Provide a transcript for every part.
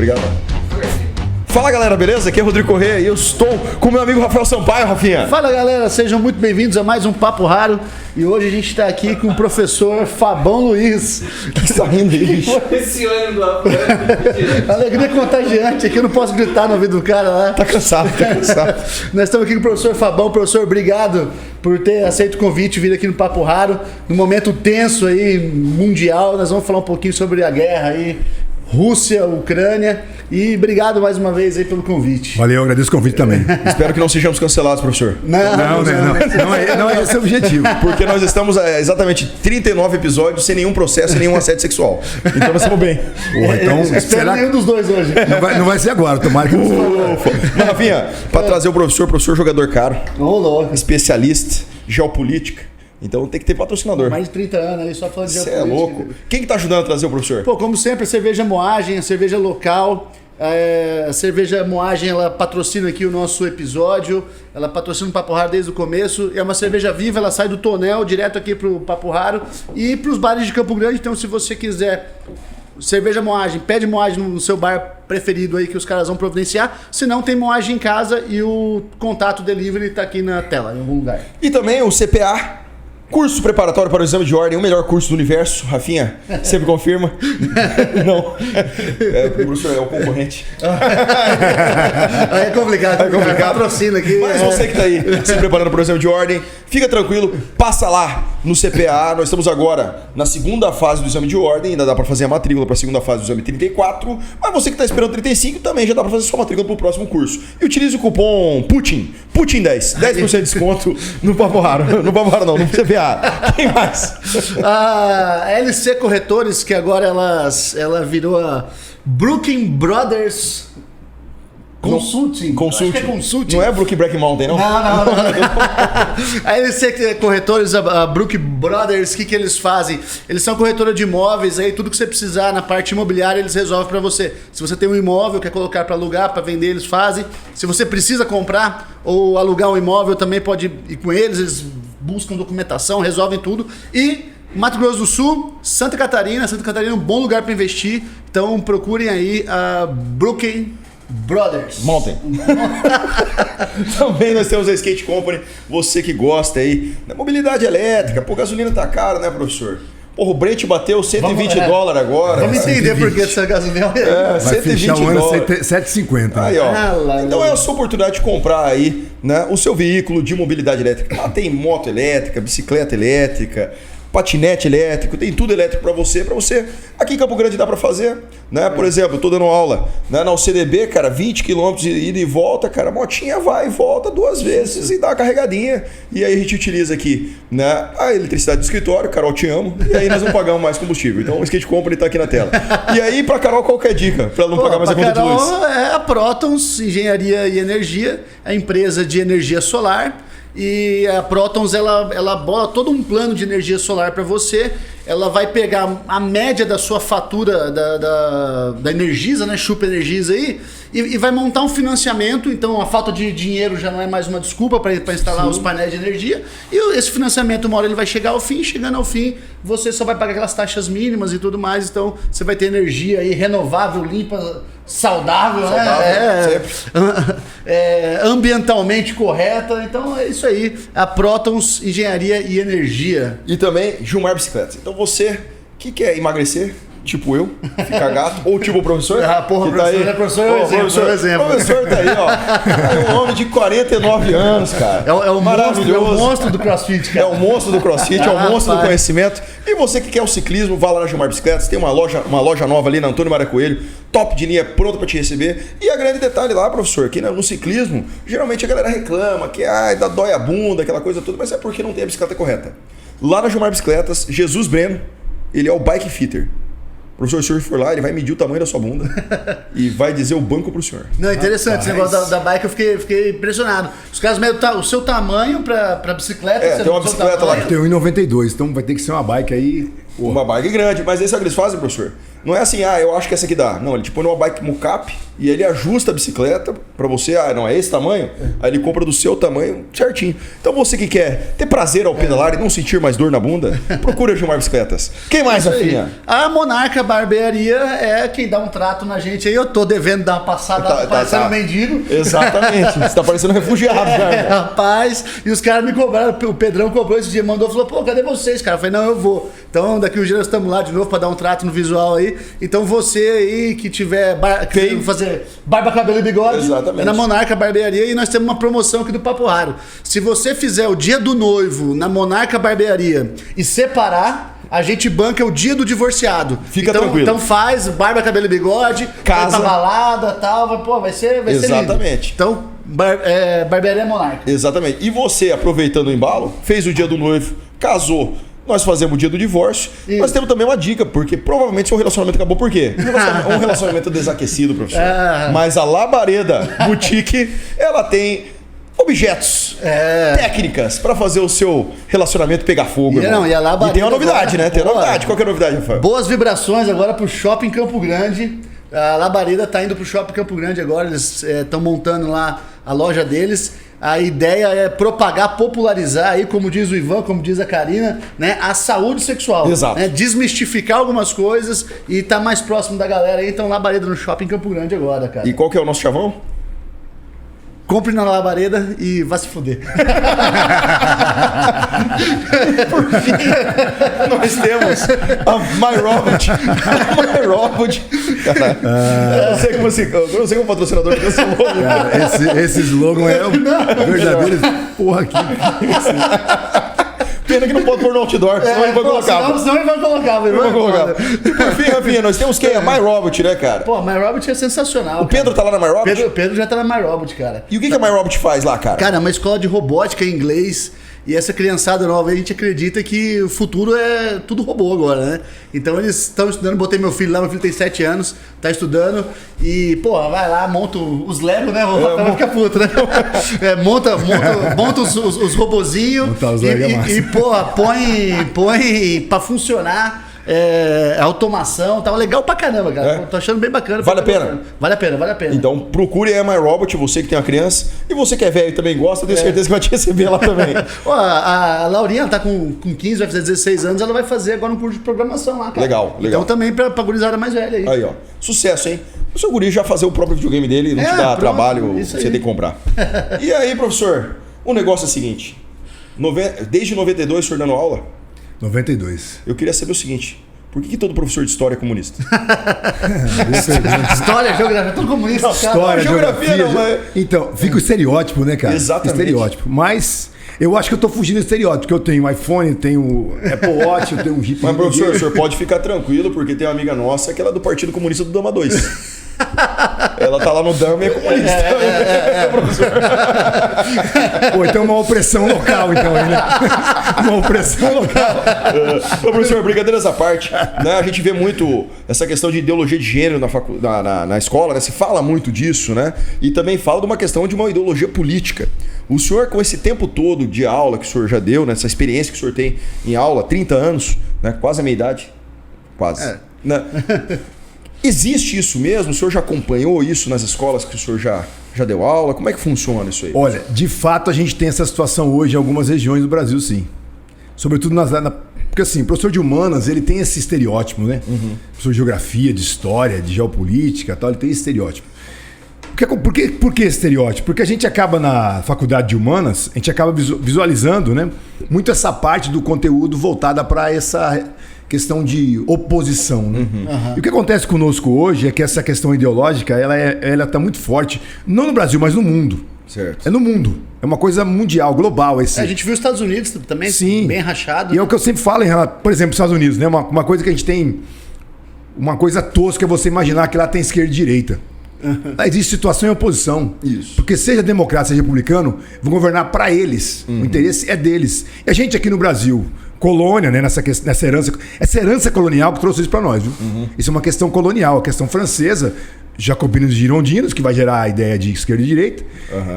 Obrigado. Fala galera, beleza? Aqui é Rodrigo Corrêa e eu estou com meu amigo Rafael Sampaio, Rafinha. Fala galera, sejam muito bem-vindos a mais um Papo Raro. E hoje a gente está aqui com o professor Fabão Luiz. O que está rindo aí, bicho? Esse ano do Alegria contagiante, aqui eu não posso gritar no ouvido do cara lá. Tá cansado. Nós estamos aqui com o professor Fabão. Professor, obrigado por ter aceito o convite e vir aqui no Papo Raro. Num momento tenso aí, mundial, nós vamos falar um pouquinho sobre a guerra aí. Rússia, Ucrânia, e obrigado mais uma vez aí pelo convite. Valeu, agradeço o convite também. Espero que não sejamos cancelados, professor. Não é esse o objetivo. Porque nós estamos há exatamente 39 episódios sem nenhum processo, sem nenhum assédio sexual. Então nós estamos bem. Então, espero nenhum dos dois hoje. Não vai ser agora, tomara que não. Mas, Rafinha, para trazer o professor jogador caro, especialista, geopolítica. Então tem que ter patrocinador. Mais de 30 anos aí, só falando de Você é louco. Quem que tá ajudando a trazer o professor? Pô, como sempre, a cerveja Moagem, a cerveja local. A cerveja Moagem, ela patrocina aqui o nosso episódio. Ela patrocina o Papo Raro desde o começo. É uma cerveja viva, ela sai do tonel direto aqui pro Papo Raro e pros bares de Campo Grande. Então, se você quiser cerveja Moagem, pede Moagem no seu bar preferido aí que os caras vão providenciar. Se não, tem Moagem em casa e o contato delivery tá aqui na tela, em algum lugar. E também o CPA. Curso preparatório para o exame de ordem, o melhor curso do universo. Rafinha, sempre confirma? Não. O professor é o concorrente. Aí é complicado. É complicado. Patrocina aqui. Mas você que está aí se preparando para o exame de ordem, fica tranquilo, passa lá no CPA. Nós estamos agora na segunda fase do exame de ordem, ainda dá para fazer a matrícula para a segunda fase do exame 34. Mas você que está esperando 35 também já dá para fazer sua matrícula para o próximo curso. E utilize o cupom Putin10. 10% de desconto no Papo Raro. No Papo Raro não, no CPA. Quem mais? A LC Corretores, que agora ela virou a Brooklyn Brothers Consulting. Acho que é Consulting. Não é Brook Black Mountain, não? Não. A LC Corretores, a Brook Brothers, o que eles fazem? Eles são corretora de imóveis, aí tudo que você precisar na parte imobiliária eles resolvem para você. Se você tem um imóvel, quer colocar para alugar, para vender, eles fazem. Se você precisa comprar ou alugar um imóvel, também pode ir com eles buscam documentação, resolvem tudo. E Mato Grosso do Sul, Santa Catarina é um bom lugar para investir. Então procurem aí a Brooklyn Brothers Mountain. Também nós temos a Skate Company. Você que gosta aí da mobilidade elétrica. Pô, gasolina tá cara, né, professor? Porra, o Brent bateu $120 agora. Vamos entender por que essa gasolina vai 120 fechar o ano dólares. 7,50. Aí, ó. Então é a sua oportunidade de comprar aí, né, o seu veículo de mobilidade elétrica. Lá tem moto elétrica, bicicleta elétrica, patinete elétrico, tem tudo elétrico para você. Aqui em Campo Grande dá para fazer, né? Por exemplo, eu tô dando aula, né, na UCDB, cara, 20 km de ida e volta, cara, a motinha vai e volta 2 vezes e dá uma carregadinha. E aí a gente utiliza aqui, né, a eletricidade do escritório, Carol, te amo, e aí nós não pagamos mais combustível. Então o Skate Company tá aqui na tela. E aí pra Carol, qual que é a dica? Pra ela não pagar mais a conta de luz? É a Protons Engenharia e Energia, a empresa de energia solar. E a Protons ela bola todo um plano de energia solar para você. Ela vai pegar a média da sua fatura da Energisa, né? Chupa Energisa aí, e vai montar um financiamento. Então a falta de dinheiro já não é mais uma desculpa para instalar os painéis de energia. E esse financiamento, uma hora ele vai chegar ao fim. Chegando ao fim, você só vai pagar aquelas taxas mínimas e tudo mais. Então você vai ter energia aí renovável, limpa, saudável, né? Ambientalmente correta. Então é isso aí. A Protons Engenharia e Energia. E também Gilmar Bicicletas. Então você que quer emagrecer, tipo eu, ficar gato, ou tipo o professor. Professor, tá aí. Professor é um exemplo. O professor tá aí, ó. É um homem de 49 anos, cara. É o monstro do CrossFit, cara. É o monstro do CrossFit, é o monstro do conhecimento. E você que quer o ciclismo, vá lá na Gilmar Bicicletas. Tem uma loja nova ali na Antônio Mara Coelho, top de linha, pronta para te receber. E a grande detalhe lá, professor, que no ciclismo, geralmente a galera reclama que dói a bunda, aquela coisa toda, mas é porque não tem a bicicleta correta. Lá na Gilmar Bicicletas, Jesus Breno, ele é o bike fitter. O professor, se o senhor for lá, ele vai medir o tamanho da sua bunda e vai dizer o banco pro senhor. Não, interessante. Esse negócio da bike, eu fiquei impressionado. Os caras medem o seu tamanho pra bicicleta. É, você tem uma do seu bicicleta lá tamanho. Tem 1,92, então vai ter que ser uma bike aí. Uma bike grande, mas esse é o que eles fazem, professor. Não é assim, eu acho que essa aqui dá. Não, ele te põe numa bike mocap e ele ajusta a bicicleta pra você, não, é esse tamanho? Aí ele compra do seu tamanho certinho. Então você que quer ter prazer ao pedalar e não sentir mais dor na bunda, procura Gilmar Bicicletas. Quem mais, Isso aí. Rafinha? A Monarca Barbearia é quem dá um trato na gente aí. Eu tô devendo dar uma passada parecendo um mendigo. Exatamente. Você tá parecendo um refugiado, cara. Rapaz, e os caras me cobraram, o Pedrão cobrou esse dia, mandou, falou, pô, cadê vocês, cara? Eu falei, não, eu vou. Então, daqui uns dias nós estamos lá de novo pra dar um trato no visual aí. Então, você aí que tiver, que fazer barba, cabelo e bigode, Exatamente. é na Monarca Barbearia e nós temos uma promoção aqui do Papo Raro. Se você fizer o dia do noivo na Monarca Barbearia e separar, a gente banca o dia do divorciado. Fica tranquilo. Então faz barba, cabelo e bigode, Casa. vai pra balada e tal, vai ser lindo. Exatamente. Então, Barbearia Monarca. Exatamente. E você, aproveitando o embalo, fez o dia do noivo, casou. Nós fazemos o dia do divórcio. Isso. Nós temos também uma dica, porque provavelmente seu relacionamento acabou por quê? Um relacionamento desaquecido, professor. Mas a Labareda Boutique, ela tem objetos, técnicas para fazer o seu relacionamento pegar fogo. Não, e a Labareda tem uma novidade, agora, né? Tem uma boa. novidade. Qual que é a novidade, Rafael? Boas vibrações agora pro Shopping Campo Grande. A Labareda tá indo pro Shopping Campo Grande agora. Eles estão montando lá a loja deles. A ideia é propagar, popularizar aí, como diz o Ivan, como diz a Karina, né, a saúde sexual. Exato. Né, desmistificar algumas coisas e tá mais próximo da galera aí. Então, Labareda no Shopping Campo Grande agora, cara. E qual que é o nosso chavão? Compre na Labareda e vá se fuder. Nós temos a MyRobot. A MyRobot. Eu não sei como patrocinador que você logo. Cara, esse slogan é o verdadeiro. Porra, aqui. Pena que não pode pôr no outdoor, senão ele vai colocar. Senão ele vai colocar. Eu vou colocar. E por fim, Rafinha, nós temos quem? A MyRobot, né, cara? Pô, a MyRobot é sensacional. O Pedro tá lá na MyRobot? Pedro já tá na MyRobot, cara. E o que a MyRobot faz lá, cara? Cara, é uma escola de robótica em inglês. E essa criançada nova, a gente acredita que o futuro é tudo robô agora, né? Então eles estão estudando, botei meu filho lá, meu filho tem 7 anos, tá estudando. E, pô, vai lá, monta os Lego, né? O Rafael fica puto, né? Monta os robozinhos. Montar os Lego é massa. E, porra, põe pra funcionar. Automação, tá legal pra caramba, cara. Tô achando bem bacana. Vale a pena? Vale a pena. Então procure a MyRobot, você que tem uma criança. E você que é velho e também gosta, eu tenho certeza que vai te receber lá também. Ó, a Laurinha, ela tá com 15, vai fazer 16 anos, ela vai fazer agora um curso de programação lá, cara. Legal. Então também pra gurizada mais velha aí. Aí, ó. Sucesso, hein? O seu guri já fazer o próprio videogame dele, não te dá pronto, trabalho isso você aí. ter que comprar. E aí, professor, o negócio é o seguinte. Desde 92 o senhor dando aula, 92. eu queria saber o seguinte. Por que todo professor de história é comunista? História, geografia, tudo comunista. cara. História, geografia, geografia. não, mas- Então, fica o estereótipo, né, cara? Exatamente. Estereótipo. Mas eu acho que eu tô fugindo do estereótipo, porque eu tenho iPhone, tenho Apple Watch, eu tenho um Jeep. Mas, professor, o senhor pode ficar tranquilo, porque tem uma amiga nossa que ela é do Partido Comunista do Dama 2. Ela tá lá no Dama e é comunista. Professor. Pô, então é uma opressão local, então, aí, né? Uma opressão local. Ô, professor, brincadeiras à parte, né? A gente vê muito essa questão de ideologia de gênero na escola, né? Se fala muito disso, né? E também fala de uma questão de uma ideologia política. O senhor, com esse tempo todo de aula que o senhor já deu, né? Essa experiência que o senhor tem em aula, 30 anos, né? Quase a minha idade. Quase. Né? Existe isso mesmo? O senhor já acompanhou isso nas escolas que o senhor já deu aula? Como é que funciona isso aí? Olha, de fato a gente tem essa situação hoje em algumas regiões do Brasil, sim. Sobretudo porque assim, o professor de humanas, ele tem esse estereótipo, né? Professor de geografia, de história, de geopolítica, tal, ele tem esse estereótipo. Por que esse estereótipo? Porque a gente acaba na faculdade de humanas, a gente acaba visualizando, né, muito essa parte do conteúdo voltada para essa questão de oposição, né? E o que acontece conosco hoje é que essa questão ideológica, ela tá muito forte, não no Brasil, mas no mundo. Certo. É no mundo. É uma coisa mundial, global. A gente viu os Estados Unidos também, Sim. bem rachado. E é o que eu sempre falo, por exemplo, nos Estados Unidos, né? Uma coisa que a gente tem, uma coisa tosca é você imaginar que lá tem esquerda e direita. Existe situação e oposição. Isso. Porque seja democrata, seja republicano, vão governar para eles. O interesse é deles. E a gente aqui no Brasil, colônia, né, nessa herança, essa herança colonial que trouxe isso para nós, viu? Isso é uma questão colonial, a questão francesa, jacobinos e girondinos, que vai gerar a ideia de esquerda e direita.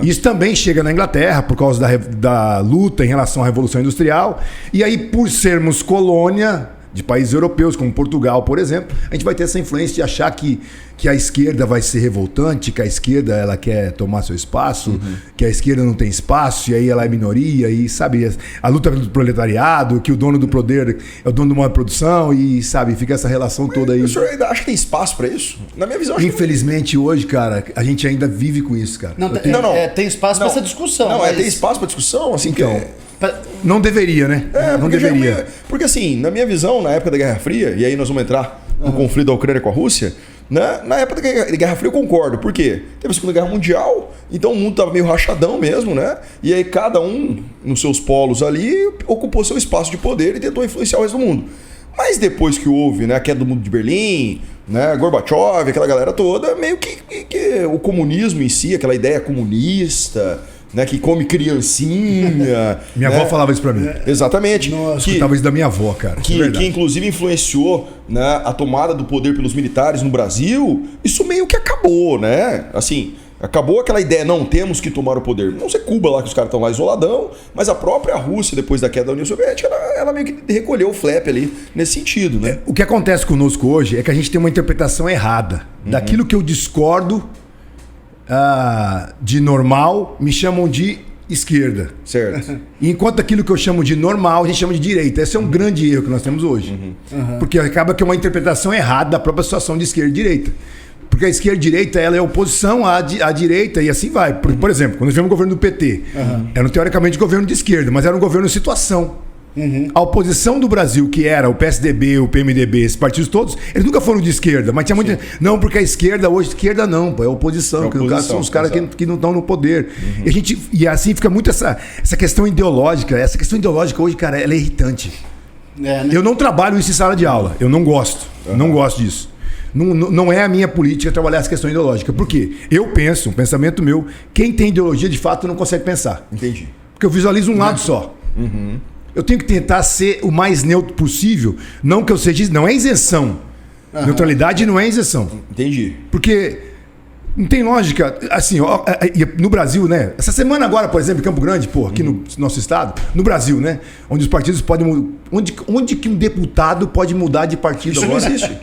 Isso também chega na Inglaterra por causa da luta em relação à Revolução Industrial. E aí, por sermos colônia de países europeus, como Portugal, por exemplo, a gente vai ter essa influência de achar que a esquerda vai ser revoltante, que a esquerda ela quer tomar seu espaço, que a esquerda não tem espaço, e aí ela é minoria, e sabe, a luta do proletariado, que o dono do poder é o dono de uma produção, e sabe, fica essa relação toda aí. O senhor ainda acha que tem espaço para isso? Na minha visão, acho Infelizmente, hoje, cara, a gente ainda vive com isso, cara. Não, tem espaço para essa discussão. Não, mas... tem espaço para discussão, assim, então, não deveria, né? Não deveria. Porque assim, na minha visão, na época da Guerra Fria, e aí nós vamos entrar no conflito da Ucrânia com a Rússia, né? Na época da Guerra Fria eu concordo. Por quê? Teve a Segunda Guerra Mundial, então o mundo tava meio rachadão mesmo, né? E aí cada um, nos seus polos ali, ocupou seu espaço de poder e tentou influenciar o resto do mundo. Mas depois que houve, né, a queda do Muro de Berlim, né, Gorbachev, aquela galera toda, meio que o comunismo em si, aquela ideia comunista, né, que come criancinha. Minha avó falava isso pra mim. Exatamente. Nossa, eu escutava isso da minha avó, cara. Que inclusive influenciou, né, a tomada do poder pelos militares no Brasil. Isso meio que acabou, né? Assim, acabou aquela ideia, não temos que tomar o poder. Não sei Cuba lá, que os caras estão lá isoladão, mas a própria Rússia, depois da queda da União Soviética, ela meio que recolheu o flap ali nesse sentido, né? O que acontece conosco hoje é que a gente tem uma interpretação errada. Daquilo que eu discordo de normal, me chamam de esquerda. Certo. Enquanto aquilo que eu chamo de normal, a gente chama de direita. Esse é um grande erro que nós temos hoje. Porque acaba que é uma interpretação errada da própria situação de esquerda e direita. Porque a esquerda e a direita ela é oposição à direita e assim vai. Por exemplo, quando nós tivemos o governo do PT, era teoricamente governo de esquerda, mas era um governo de situação. A oposição do Brasil, que era o PSDB, o PMDB, esses partidos todos, eles nunca foram de esquerda, mas tinha muita... Não, porque a esquerda hoje, esquerda não, pô, é oposição, que no caso são os caras que não estão no poder. E assim fica muito essa questão ideológica. Essa questão ideológica hoje, cara, ela é irritante. Né? Eu não trabalho isso em sala de aula, eu não gosto, não gosto disso. Não é a minha política trabalhar essa questão ideológica. Por quê? Eu penso, um pensamento meu, quem tem ideologia de fato não consegue pensar. Entendi. Porque eu visualizo um lado só. Eu tenho que tentar ser o mais neutro possível. Não que eu seja... Não é isenção. Neutralidade não é isenção. Entendi. Porque não tem lógica. Assim, no Brasil, né? Essa semana agora, por exemplo, em Campo Grande, pô, aqui no nosso estado, no Brasil, né? Onde os partidos podem... Onde que um deputado pode mudar de partido Isso agora? não existe.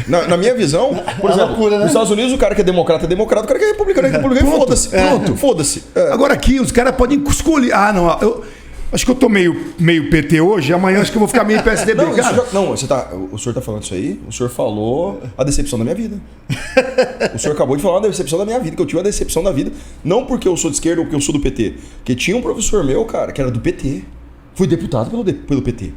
Na minha visão, por exemplo, loucura, né? nos Estados Unidos o cara que é democrata, o cara que é republicano, foda-se. Pronto. Foda-se. Agora aqui os caras podem escolher... Ah, não, acho que eu tô meio PT hoje, amanhã acho que eu vou ficar meio PSDB, Não, cara. o senhor tá falando isso aí, o senhor falou a decepção da minha vida. O senhor acabou de falar a decepção da minha vida, que eu tive uma decepção da vida, não porque eu sou de esquerda ou porque eu sou do PT, porque tinha um professor meu, cara, que era do PT, fui deputado pelo PT.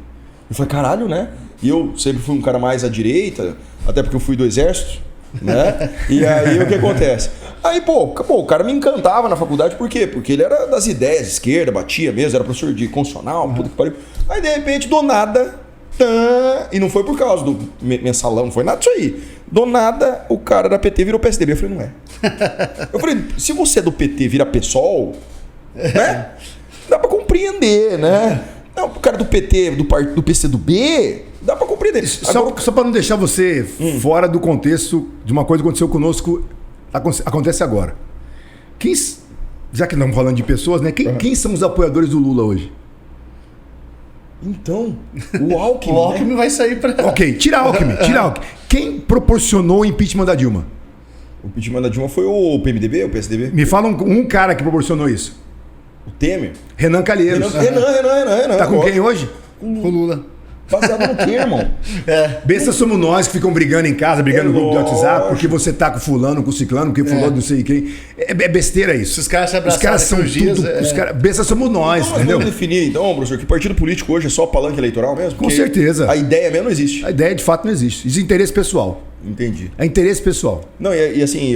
Eu falei, caralho, né? E eu sempre fui um cara mais à direita, até porque eu fui do exército, né? E aí o que acontece? Aí, o cara me encantava na faculdade, por quê? Porque ele era das ideias de esquerda, batia mesmo, era professor de constitucional, puta que pariu. Aí, de repente, do nada, e não foi por causa do mensalão, não foi nada disso aí. Do nada, o cara da PT virou PSDB. Eu falei, não é. Eu falei, se você é do PT vira PSOL, né? Dá pra compreender, né? Não, o cara do PT, do PCdoB, dá pra compreender. Só pra não deixar você fora do contexto de uma coisa que aconteceu conosco, acontece agora. Já que não estamos falando de pessoas, né? Quem são os apoiadores do Lula hoje? Então, o Alckmin. O Alckmin vai sair pra... Ok, tira Alckmin. Quem proporcionou o impeachment da Dilma? O impeachment da Dilma foi o PMDB, o PSDB? Me fala um cara que proporcionou isso. O Temer? Renan Calheiros. Renan. Tá com quem hoje? Com o Lula. Baseado no quê, irmão? Besta somos nós que ficam brigando em casa, brigando no grupo de WhatsApp, porque você tá com fulano, com ciclano, porque fulano não sei quem. É besteira isso. Os caras se abraçaram. Os caras são tudo... Besta somos nós, então, entendeu? Vamos definir, então, professor, que partido político hoje é só palanque eleitoral mesmo? Com certeza. A ideia mesmo não existe. A ideia, de fato, não existe. Existe interesse pessoal. Entendi. É interesse pessoal. Não, e assim,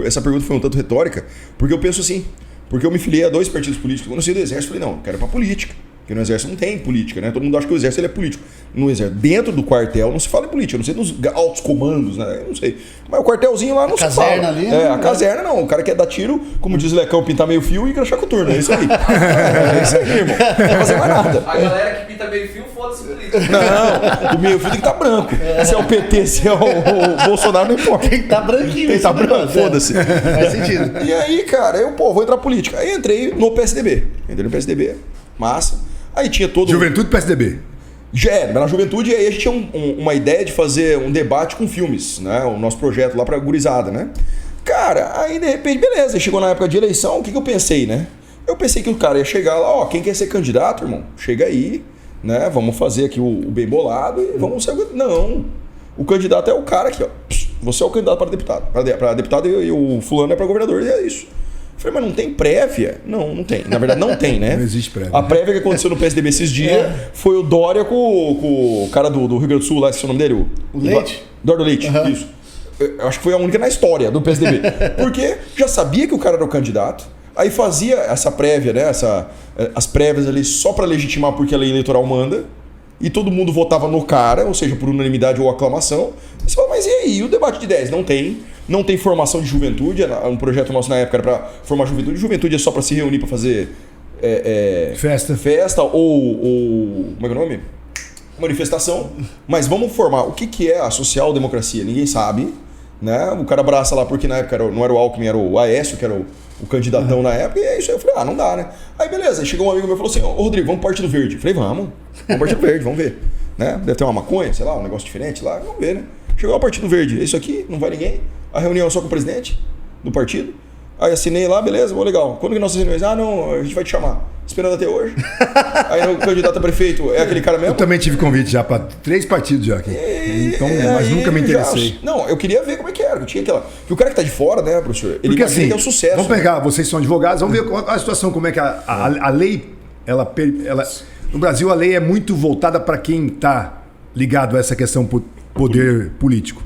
essa pergunta foi um tanto retórica, porque eu penso assim, porque eu me filiei a 2 partidos políticos. Quando eu saí do exército, eu falei, não, eu quero ir pra política. Porque no exército não tem política, né? Todo mundo acha que o exército ele é político. No exército, dentro do quartel não se fala em política, eu não sei nos altos comandos, né? Eu não sei. Mas o quartelzinho lá não se fala. Caserna ali, a caserna não. O cara quer dar tiro, como diz o Lecão, pintar meio fio e crachar coturno. É isso aí. É isso aí, irmão. Não vai fazer mais nada. A galera que pinta meio fio, foda-se política. Não, o meio fio tem que estar branco. Se é o PT, se é o Bolsonaro, não importa. Tem que estar branquinho. Tem que estar branco, foda-se. Faz sentido. E aí, cara, eu, vou entrar na política. Aí entrei no PSDB. Entrei no PSDB, massa. Aí tinha todo... Juventude PSDB. Na juventude, aí a gente tinha uma ideia de fazer um debate com filmes, né? O nosso projeto lá pra gurizada, né? Cara, aí de repente, beleza, chegou na época de eleição, o que eu pensei, né? Eu pensei que o cara ia chegar lá, ó, quem quer ser candidato, irmão? Chega aí, né? Vamos fazer aqui o bem bolado e vamos ser... Não, o candidato é o cara aqui, ó. Você é o candidato para deputado. Para deputado e o fulano é para governador, e é isso. Eu falei, mas não tem prévia? Não tem. Na verdade, não tem, né? Não existe prévia. A prévia que aconteceu no PSDB esses dias foi o Dória com o cara do Rio Grande do Sul, lá, esqueci o nome dele. O Leite? Eduardo Leite, isso. Eu acho que foi a única na história do PSDB. Porque já sabia que o cara era o candidato, aí fazia essa prévia, né? As prévias ali só para legitimar porque a lei eleitoral manda, e todo mundo votava no cara, ou seja, por unanimidade ou aclamação. Você fala, mas e aí? O debate de ideias? Não tem formação de juventude. Um projeto nosso na época era para formar juventude. Juventude é só para se reunir para fazer festa ou como é que é o nome? Manifestação. Mas vamos formar. O que é a social-democracia? Ninguém sabe, né? O cara abraça lá porque na época não era o Alckmin, era o Aécio, que era o candidatão na época. E é isso aí. Eu falei, não dá, né? Aí beleza. Aí chegou um amigo meu e falou assim, ô Rodrigo, vamos pro Partido Verde. Eu falei, vamos Partido Verde, vamos ver. Né? Deve ter uma maconha, sei lá, um negócio diferente lá. Vamos ver, né? Chegou ao Partido Verde. Isso aqui, não vai ninguém. A reunião é só com o presidente do partido. Aí assinei lá, beleza, legal. Quando que nós assinamos? Não, a gente vai te chamar. Esperando até hoje. Aí o candidato a prefeito é aquele cara mesmo. Eu também tive convite já para 3 partidos já aqui. Então, mas nunca me interessei. Não, eu queria ver como é que era. Que o cara que tá de fora, né, professor? Ele porque assim, tem um sucesso. Vamos pegar, vocês são advogados, vamos ver a situação, como é que a lei, no Brasil a lei é muito voltada para quem está ligado a essa questão poder político.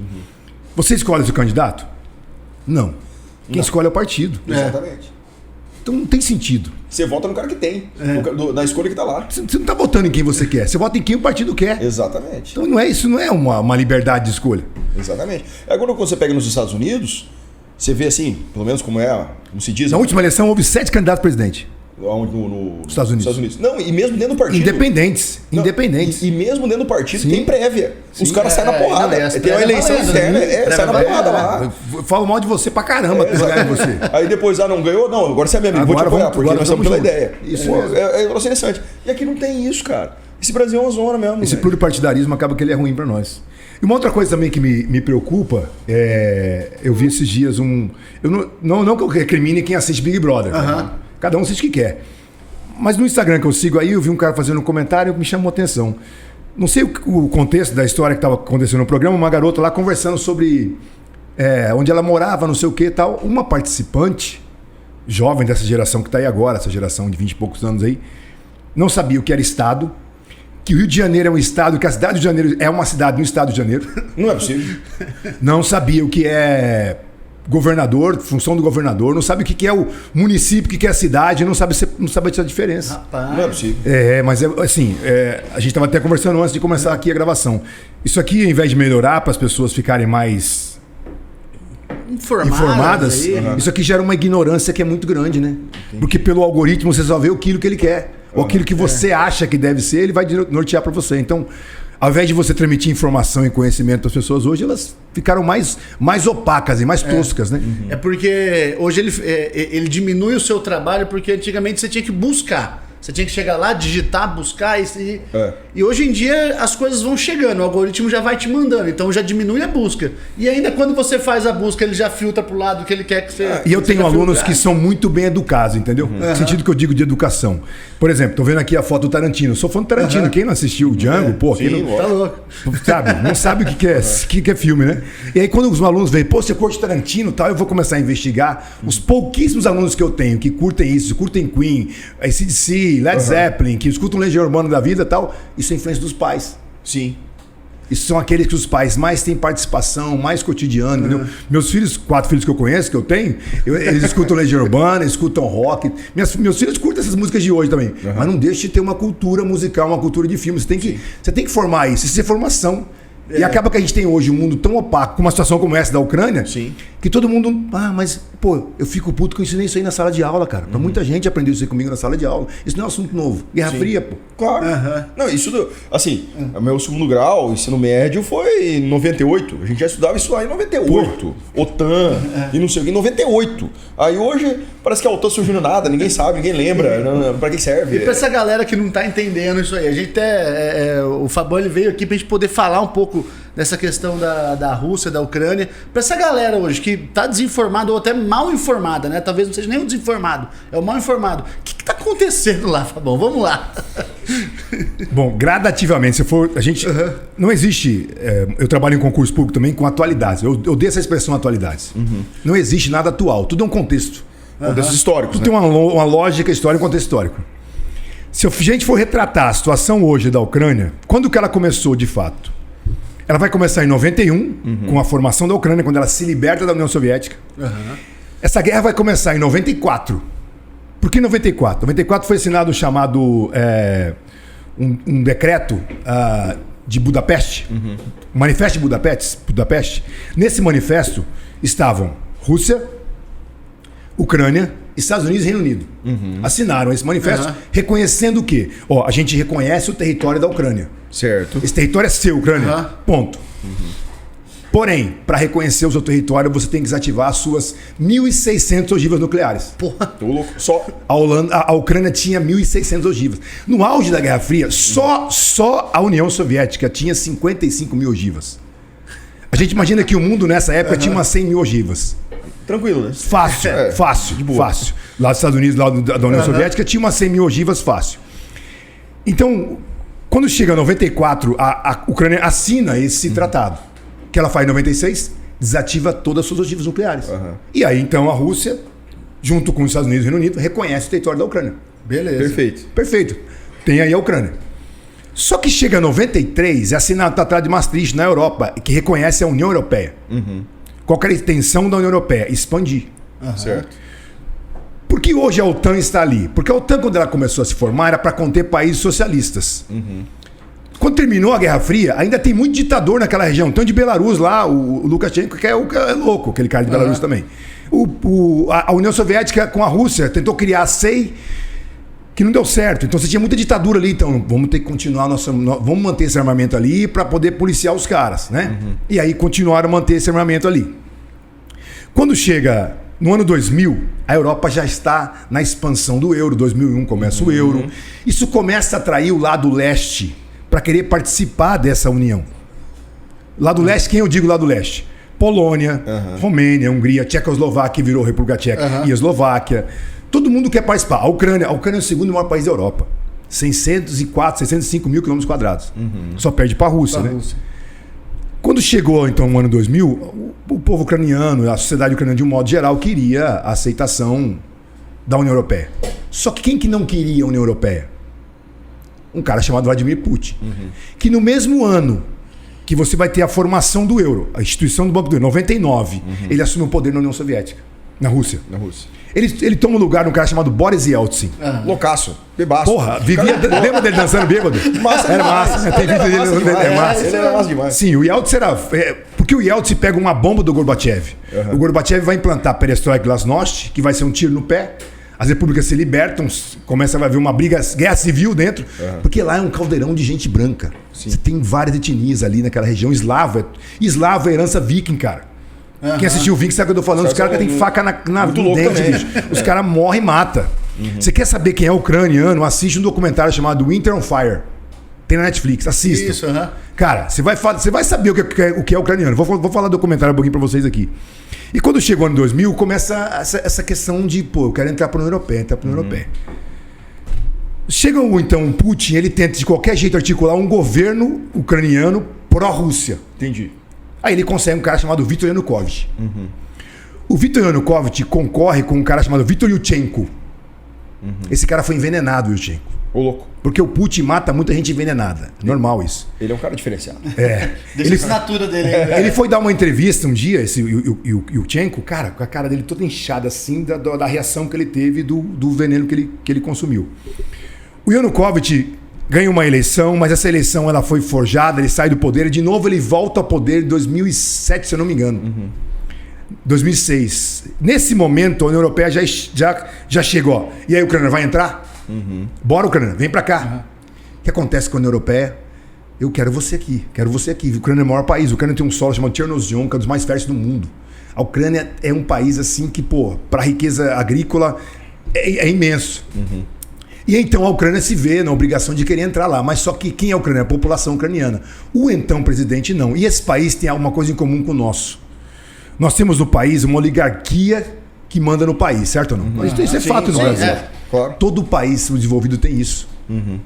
Você escolhe o seu candidato? Não. Quem escolhe é o partido. Exatamente. Então não tem sentido. Você vota no cara que tem, na escolha que tá lá. Você não está votando em quem você quer, você vota em quem o partido quer. Exatamente. Então isso não é uma liberdade de escolha. Exatamente. Agora, quando você pega nos Estados Unidos, você vê assim, pelo menos como se diz... Na última eleição houve 7 candidatos a presidente. Nos Estados Unidos. Não, e mesmo dentro do partido. Independentes. E mesmo dentro do partido tem prévia. Sim. Os caras saem na porrada. Tem uma eleição interna, sai na porrada lá. Eu falo mal de você pra caramba que ganha você. Aí depois, não ganhou? Não, agora você é meu amigo, vou te apoiar, porque nós estamos pela ideia. Isso é interessante. E aqui não tem isso, cara. Esse Brasil é uma zona mesmo. Esse pluripartidarismo acaba que ele é ruim pra nós. E uma outra coisa também que me preocupa eu vi esses dias não que eu recrimine quem assiste Big Brother. Cada um assiste o que quer. Mas no Instagram que eu sigo aí, eu vi um cara fazendo um comentário que me chamou a atenção. Não sei o contexto da história que estava acontecendo no programa, uma garota lá conversando sobre onde ela morava, não sei o que e tal. Uma participante, jovem dessa geração que está aí agora, essa geração de 20 e poucos anos aí, não sabia o que era estado, que o Rio de Janeiro é um estado, que a cidade de Janeiro é uma cidade no estado de Janeiro. Não é possível. Não sabia o que é governador, função do governador, não sabe o que é o município, o que é a cidade, não sabe essa diferença. Rapaz. Não é possível. Mas assim, a gente estava até conversando antes de começar aqui a gravação. Isso aqui, ao invés de melhorar para as pessoas ficarem mais informadas, isso aqui gera uma ignorância que é muito grande, né? Entendi. Porque pelo algoritmo você só vê aquilo que ele quer. Ou aquilo que você acha que deve ser, ele vai nortear para você. Então, ao invés de você transmitir informação e conhecimento para as pessoas hoje, elas ficaram mais opacas e mais toscas, né? É porque hoje ele diminui o seu trabalho, porque antigamente você tinha que buscar. Você tinha que chegar lá, digitar, buscar e hoje em dia as coisas vão chegando, o algoritmo já vai te mandando, então já diminui a busca. E ainda quando você faz a busca, ele já filtra pro lado que ele quer que você... E eu tenho alunos que são muito bem educados, entendeu? No sentido que eu digo de educação. Por exemplo, tô vendo aqui a foto do Tarantino. Eu sou fã do Tarantino. Quem não assistiu o Django, tá louco. Sabe? Não sabe o que é filme, né? E aí quando os alunos veem, você curte Tarantino e tal, eu vou começar a investigar. Os pouquíssimos alunos que eu tenho que curtem isso, curtem Queen, AC/DC, Led Zeppelin, que escutam Legião Urbana da vida e tal, isso é influência dos pais. Sim. Isso são aqueles que os pais mais têm participação, mais cotidiano, entendeu? Meus filhos, 4 filhos que eu conheço, que eu tenho, eles escutam Legião Urbana, escutam rock. Meus filhos curtem essas músicas de hoje também. Mas não deixe de ter uma cultura musical, uma cultura de filme. Você tem que formar isso. Isso é formação. E acaba que a gente tem hoje um mundo tão opaco, com uma situação como essa da Ucrânia, que todo mundo... mas, pô, eu fico puto que eu ensinei isso aí na sala de aula, cara. Pra muita gente aprendeu isso aí comigo na sala de aula. Isso não é um assunto novo. Guerra Fria, pô. Claro. Não, isso... Assim, meu segundo grau, ensino médio, foi em 98. A gente já estudava isso lá em 98. OTAN e não sei o que, em 98. Aí hoje, parece que a OTAN surgiu do nada, ninguém sabe, ninguém lembra. Pra que serve? E pra essa galera que não tá entendendo isso aí, a gente o Fabão ele veio aqui pra gente poder falar um pouco dessa questão da Rússia, da Ucrânia. Pra essa galera hoje que tá desinformada ou até mal informada, né? Talvez não seja nem o desinformado, é o mal informado. O que tá acontecendo lá, Fabão? Vamos lá. Bom, gradativamente, se for... A gente... Não existe... eu trabalho em concurso público também com atualidades. Eu dei essa expressão atualidades. Não existe nada atual. Tudo é um contexto. Contextos históricos, Tudo tem uma lógica histórica e um contexto histórico. Se a gente for retratar a situação hoje da Ucrânia, quando que ela começou de fato? Ela vai começar em 91, com a formação da Ucrânia, quando ela se liberta da União Soviética. Essa guerra vai começar em 94. Por que 94? 94 foi assinado o chamado um decreto de Budapeste, o Manifesto de Budapeste. Nesse manifesto estavam Rússia, Ucrânia, Estados Unidos e Reino Unido. Assinaram esse manifesto reconhecendo o quê? A gente reconhece o território da Ucrânia. Certo. Esse território é seu, Ucrânia. Ponto. Porém, para reconhecer o seu território, você tem que desativar as suas 1.600 ogivas nucleares. Porra, tô louco. Só... A Ucrânia tinha 1.600 ogivas. No auge da Guerra Fria, só a União Soviética tinha 55 mil ogivas. A gente imagina que o mundo nessa época tinha umas 100 mil ogivas. Tranquilo, né? Fácil. Lá dos Estados Unidos, lá da União Soviética, tinha umas 100 mil ogivas fácil. Então, quando chega em 94, a Ucrânia assina esse tratado. Que ela faz em 96, desativa todas as suas ogivas nucleares. E aí, então, a Rússia, junto com os Estados Unidos e o Reino Unido, reconhece o território da Ucrânia. Beleza. Perfeito. Tem aí a Ucrânia. Só que chega em 93, é assinado o Tratado de Maastricht na Europa, que reconhece a União Europeia. Qual que era a intenção da União Europeia? Expandir. Certo. Por que hoje a OTAN está ali? Porque a OTAN, quando ela começou a se formar, era para conter países socialistas. Quando terminou a Guerra Fria, ainda tem muito ditador naquela região. Tanto de Belarus lá, o Lukashenko, que é louco, aquele cara de Belarus também. A União Soviética com a Rússia tentou criar a SEI, que não deu certo. Então você tinha muita ditadura ali. Então vamos ter que continuar, vamos manter esse armamento ali para poder policiar os caras, né? E aí continuaram a manter esse armamento ali. Quando chega no ano 2000, a Europa já está na expansão do euro. 2001 começa o euro. Isso começa a atrair o lado leste para querer participar dessa união. Lado leste, quem eu digo lado leste? Polônia, Romênia, Hungria, Tchecoslováquia virou República Tcheca, e a Eslováquia. Todo mundo quer participar. A Ucrânia é o segundo maior país da Europa. 605 mil quilômetros quadrados. Só perde para a Rússia, né? Quando chegou, então, o ano 2000, o povo ucraniano, a sociedade ucraniana, de um modo geral, queria a aceitação da União Europeia. Só que quem que não queria a União Europeia? Um cara chamado Vladimir Putin. Que no mesmo ano que você vai ter a formação do euro, a instituição do Banco do Euro, 99, ele assume o poder na União Soviética, na Rússia. Ele toma o lugar de um cara chamado Boris Yeltsin. Loucaço, bebaço. Porra, lembra dele dançando bêbado? Era massa. Tem vídeo dele dançando bêbado. É massa. Ele era massa demais. Sim, o Yeltsin era... porque o Yeltsin pega uma bomba do Gorbachev. O Gorbachev vai implantar Perestroika e Glasnost, que vai ser um tiro no pé. As repúblicas se libertam, começa a haver uma guerra civil dentro, porque lá é um caldeirão de gente branca. Você tem várias etnias ali naquela região. Eslavo é herança viking, cara. Quem assistiu o Viking sabe o que eu tô falando. Os caras que tem faca no dente, bicho. Os caras morrem e matam. Você quer saber quem é ucraniano? Assiste um documentário chamado Winter on Fire. Tem na Netflix, assista. Isso, Cara, você vai saber o que é ucraniano. Vou falar do documentário um pouquinho pra vocês aqui. E quando chegou o ano 2000, começa essa questão de, eu quero entrar para a União Europeia, Chega então o Putin, ele tenta de qualquer jeito articular um governo ucraniano pró-Rússia. Entendi. Aí ele consegue um cara chamado Viktor Yanukovych. O Viktor Yanukovych concorre com um cara chamado Viktor Yushchenko. Esse cara foi envenenado, Yushchenko. Ô, louco. Porque o Putin mata muita gente envenenada. Normal isso. Ele é um cara diferenciado. Deixa a assinatura dele aí. Ele foi dar uma entrevista um dia, o Yurchenko, cara, com a cara dele toda inchada assim, da reação que ele teve do veneno que ele consumiu. O Yanukovych ganha uma eleição, mas essa eleição ela foi forjada, ele sai do poder e de novo ele volta ao poder em 2007, se eu não me engano. 2006. Nesse momento, a União Europeia já chegou. E aí, a Ucrânia vai entrar? Bora, Ucrânia, vem pra cá. O que acontece com a União Europeia? Eu quero você aqui, A Ucrânia é o maior país. A Ucrânia tem um solo chamado Chernozem, que é um dos mais férteis do mundo. A Ucrânia é um país assim que, pra riqueza agrícola, é imenso. E então a Ucrânia se vê na obrigação de querer entrar lá. Mas só que quem é a Ucrânia? A população ucraniana. O então presidente não. E esse país tem alguma coisa em comum com o nosso. Nós temos no país uma oligarquia que manda no país, certo ou não? Isso é fato no Brasil. Claro. Todo país desenvolvido tem isso.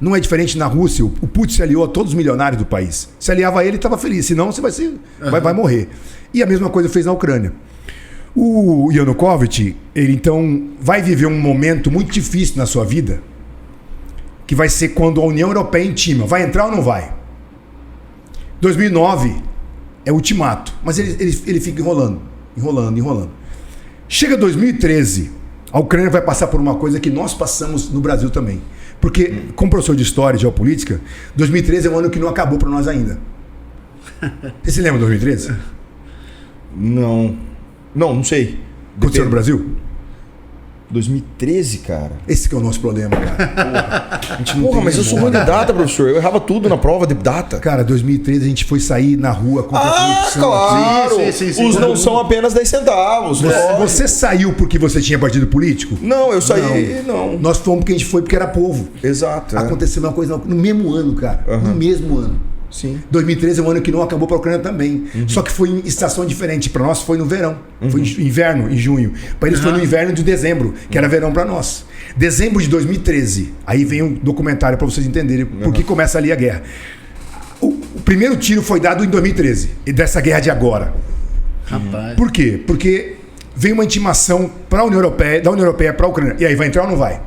Não é diferente na Rússia. O Putin se aliou a todos os milionários do país. Se aliava a ele, estava feliz. Senão você vai morrer. E a mesma coisa fez na Ucrânia. O Yanukovych, ele então vai viver um momento muito difícil na sua vida, que vai ser quando a União Europeia intima. Vai entrar ou não vai? 2009 é ultimato. Mas ele fica enrolando. Chega 2013, a Ucrânia vai passar por uma coisa que nós passamos no Brasil também. Porque, como professor de história e geopolítica, 2013 é um ano que não acabou para nós ainda. Você se lembra de 2013? Não sei. Aconteceu no Brasil? 2013, cara. Esse que é o nosso problema, cara. Porra, mas eu sou ruim de data, professor. Eu errava tudo na prova de data. Cara, 2013 a gente foi sair na rua contra a corrupção. Claro! Sim. Os não são apenas 10 centavos. Você saiu porque você tinha partido político? Não, eu saí. Não. Nós fomos porque a gente foi porque era povo. Exato. Aconteceu uma coisa no mesmo ano, cara. No mesmo ano. Sim. 2013 é um ano que não acabou para a Ucrânia também. Só que foi em estação diferente. Para nós foi no verão. Foi em inverno, em junho. Para eles foi no inverno de dezembro, que era verão para nós. Dezembro de 2013. Aí vem um documentário para vocês entenderem por que começa ali a guerra. O primeiro tiro foi dado em 2013. E dessa guerra de agora. Rapaz. Por quê? Porque vem uma intimação para a União Europeia, da União Europeia para a Ucrânia. E aí, vai entrar ou não vai?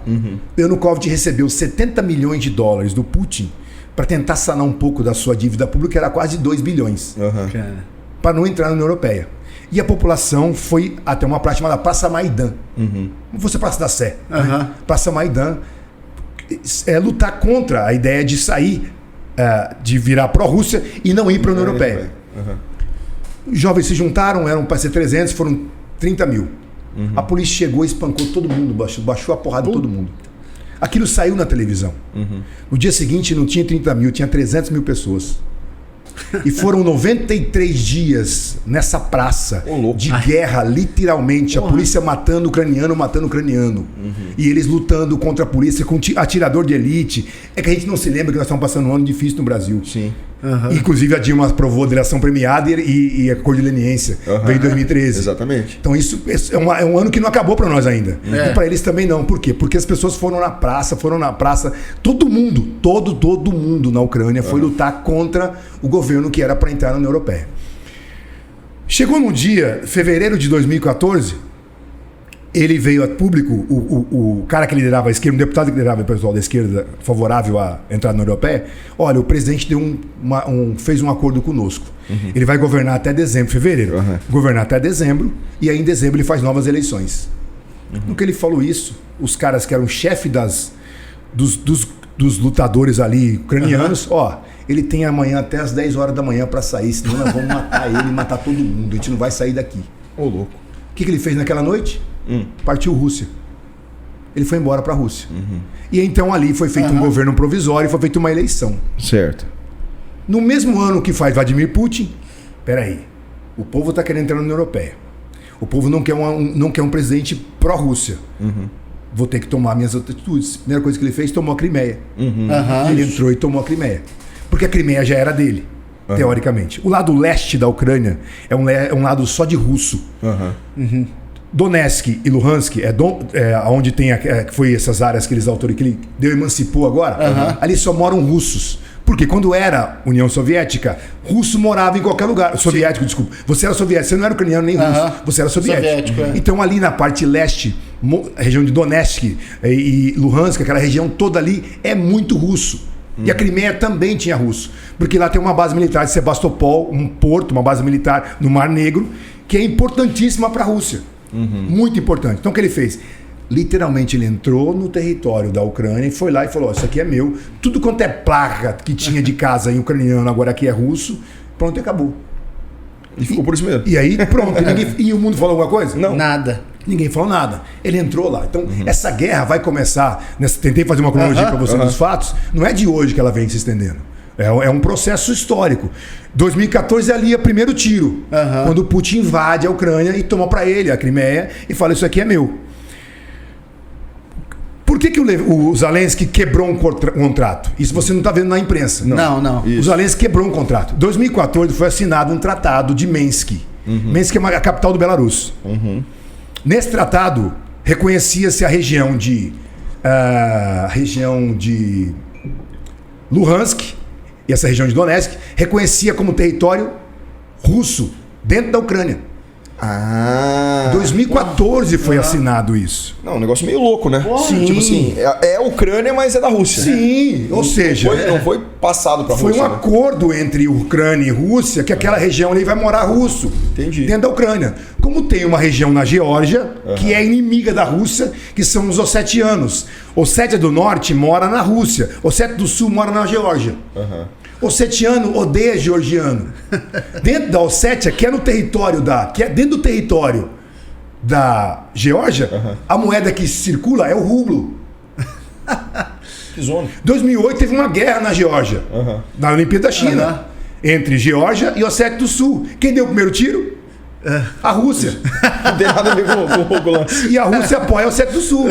Yanukovych recebeu $70 milhões do Putin para tentar sanar um pouco da sua dívida pública, que era quase 2 bilhões, para não entrar na União Europeia. E a população foi até uma praça chamada Praça Maidan. Como fosse Praça da Sé. Praça Maidan lutar contra a ideia de sair, de virar pró-Rússia e não ir para a União Europeia. Os jovens se juntaram, eram para ser 300, foram 30 mil. A polícia chegou e espancou todo mundo, baixou a porrada de todo mundo. Aquilo saiu na televisão. No dia seguinte não tinha 30 mil, tinha 300 mil pessoas. E foram 93 dias nessa praça de guerra, literalmente. A polícia matando ucraniano. E eles lutando contra a polícia com atirador de elite. É que a gente não se lembra que nós estamos passando um ano difícil no Brasil. Sim. Inclusive a Dilma aprovou a delação premiada e a cor de leniência veio em 2013. Exatamente. Então isso é um ano que não acabou para nós ainda. E para eles também não. Por quê? Porque as pessoas foram na praça. Todo mundo na Ucrânia foi lutar contra o governo que era para entrar na União Europeia. Chegou num dia, fevereiro de 2014, ele veio a público, o cara que liderava a esquerda, um deputado que liderava o pessoal da esquerda favorável à entrada na União Europeia. Olha, o presidente deu fez um acordo conosco. Ele vai governar até dezembro, fevereiro. Governar até dezembro, e aí em dezembro ele faz novas eleições. No que ele falou isso, os caras que eram chefe dos lutadores ali ucranianos, ele tem amanhã até as 10 horas da manhã para sair, senão nós vamos matar ele e matar todo mundo. A gente não vai sair daqui. Ô, louco. O que ele fez naquela noite? Partiu Rússia. Ele foi embora para a Rússia. E então ali foi feito um governo provisório e foi feita uma eleição. Certo. No mesmo ano que faz Vladimir Putin, peraí, o povo está querendo entrar na União Europeia. O povo não quer um presidente pró-Rússia. Vou ter que tomar minhas atitudes. A primeira coisa que ele fez, tomou a Crimeia. Ele entrou e tomou a Crimeia. Porque a Crimeia já era dele, teoricamente. O lado leste da Ucrânia é um lado só de russo. Donetsk e Luhansk onde tem que foi essas áreas que ele emancipou agora. Ali só moram russos. Porque quando era União Soviética, russo morava em qualquer lugar. Soviético, desculpa. Você era soviético, você não era ucraniano nem russo, você era soviético. Então ali na parte leste, região de Donetsk e Luhansk, aquela região toda ali, é muito russo. E a Crimeia também tinha russo. Porque lá tem uma base militar de Sebastopol, um porto, uma base militar no Mar Negro, que é importantíssima para a Rússia. Muito importante. Então o que ele fez? Literalmente ele entrou no território da Ucrânia e foi lá e falou, isso aqui é meu. Tudo quanto é placa que tinha de casa em ucraniano, agora aqui é russo. Pronto, e acabou. E ficou por isso mesmo. E aí, pronto. E o mundo falou alguma coisa? Não. Nada. Ninguém falou nada. Ele entrou lá. Então, essa guerra vai começar... Tentei fazer uma cronologia para você dos fatos. Não é de hoje que ela vem se estendendo. É um processo histórico. 2014 ali é o primeiro tiro. Quando o Putin invade a Ucrânia e toma para ele a Crimeia e fala, isso aqui é meu. Por que o Zelensky quebrou um contrato? Isso você não está vendo na imprensa. Não. O Zelensky quebrou um contrato. Em 2014 foi assinado um tratado de Minsk. Minsk é a capital do Belarus. Nesse tratado, reconhecia-se a região de Luhansk, e essa região de Donetsk, reconhecia como território russo dentro da Ucrânia. Em 2014 foi assinado isso. Não, um negócio meio louco, né? Sim. Tipo assim, é a Ucrânia, mas é da Rússia. Sim, ou seja... Não foi passado pra Foi Rússia. um acordo entre Ucrânia e Rússia que aquela região ali vai morar russo. Entendi. Dentro da Ucrânia. Como tem uma região na Geórgia, que é inimiga da Rússia, que são os ossetianos. Ossétia do Norte mora na Rússia. Ossétia do Sul mora na Geórgia. Ossetiano odeia georgiano. Dentro da Ossétia, que é no território que é dentro do território da Geórgia, a moeda que circula é o rublo. Que zona. 2008 teve uma guerra na Geórgia, na Olimpíada da China, entre Geórgia e Ossétia do Sul. Quem deu o primeiro tiro? A Rússia. Não tem nada a ver com o lance. E a Rússia apoia o Ossétia do Sul.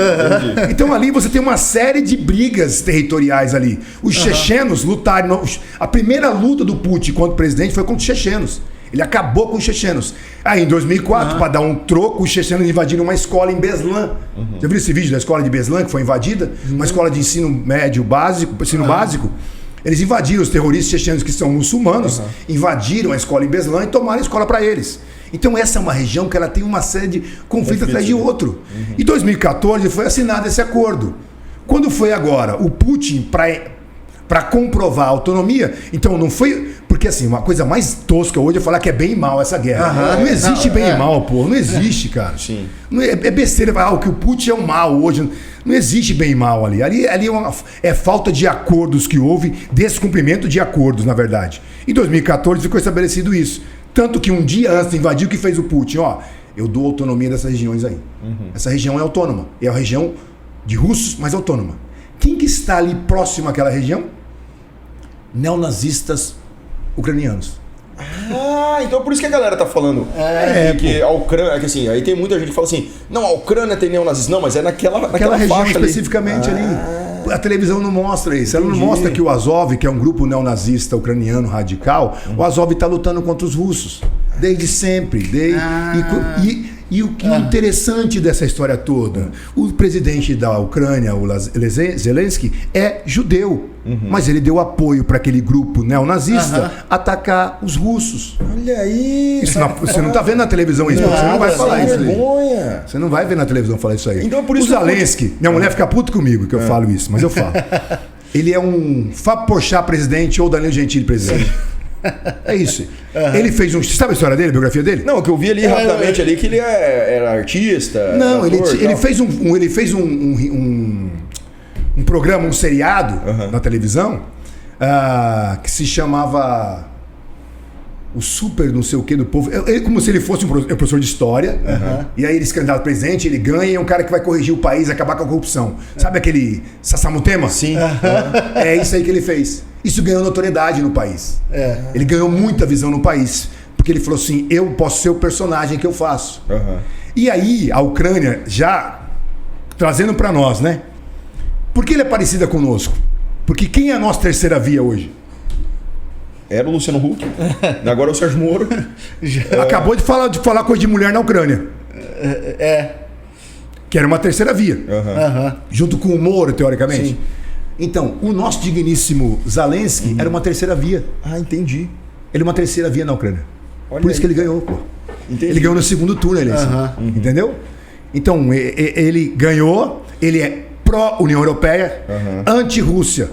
Então ali você tem uma série de brigas territoriais ali. Os chechenos lutaram. A primeira luta do Putin contra o presidente foi contra os chechenos. Ele acabou com os chechenos. Aí em 2004, para dar um troco, os chechenos invadiram uma escola em Beslan. Já viu esse vídeo da escola de Beslan que foi invadida? Uma escola de ensino médio básico, básico. Eles invadiram, os terroristas chechenos que são muçulmanos, invadiram a escola em Beslan e tomaram a escola para eles. Então essa é uma região que ela tem uma série de conflitos atrás de outro. Em 2014 foi assinado esse acordo. Quando foi agora o Putin para comprovar a autonomia, então não foi... Porque assim, uma coisa mais tosca hoje é falar que é bem e mal essa guerra. Não existe bem e mal, pô. Não existe, cara. Sim. Não é besteira falar o que o Putin é o mal hoje. Não existe bem e mal ali. Ali é falta de acordos que houve, descumprimento de acordos, na verdade. Em 2014 ficou estabelecido isso. Tanto que um dia antes de invadir, o que fez o Putin? Eu dou autonomia dessas regiões aí. Essa região é autônoma. É uma região de russos, mas autônoma. Quem que está ali próximo àquela região? Neonazistas ucranianos. Então por isso que a galera tá falando que a Ucrânia, que assim, aí tem muita gente que fala assim, não, a Ucrânia tem neonazistas. Não, mas é naquela região faixa especificamente ali. A televisão não mostra isso. Ela não mostra que o Azov, que é um grupo neonazista ucraniano radical, o Azov está lutando contra os russos. Desde sempre. E o que é interessante dessa história toda, o presidente da Ucrânia, o Zelensky, é judeu, mas ele deu apoio para aquele grupo neonazista atacar os russos. Olha aí! Você não está vendo na televisão isso, você não vai falar isso aí. Você não vai ver na televisão falar isso aí. Então, por isso o Zelensky, minha mulher fica puta comigo que eu falo isso, mas eu falo. Ele é um Fábio Porchat presidente ou Danilo Gentili presidente. É isso. Ele fez um... Você sabe a história dele, a biografia dele? Não, que eu vi ali rapidamente ali que ele era artista. Não, ator, ele fez um programa, um seriado na televisão que se chamava o super não sei o que do povo. Ele como se ele fosse um professor de história. E aí ele se candidata a presidente, ele ganha e é um cara que vai corrigir o país, acabar com a corrupção. Sabe aquele Sassamutema? Sim. É isso aí que ele fez. Isso ganhou notoriedade no país. Ele ganhou muita visão no país. Porque ele falou assim, eu posso ser o personagem que eu faço. E aí, a Ucrânia, já trazendo para nós, né? Por que ele é parecida conosco? Porque quem é a nossa terceira via hoje? Era o Luciano Huck. Agora é o Sérgio Moro. Acabou de falar coisa de mulher na Ucrânia. Que era uma terceira via. Junto com o Moro, teoricamente. Sim. Então, o nosso digníssimo Zelensky era uma terceira via. Ah, entendi. Ele é uma terceira via na Ucrânia. Olha Por isso aí. que ele ganhou, pô. Entendi. Ele ganhou no segundo turno a eleição. Entendeu? Então, ele ganhou, ele é pró-União Europeia, anti-Rússia.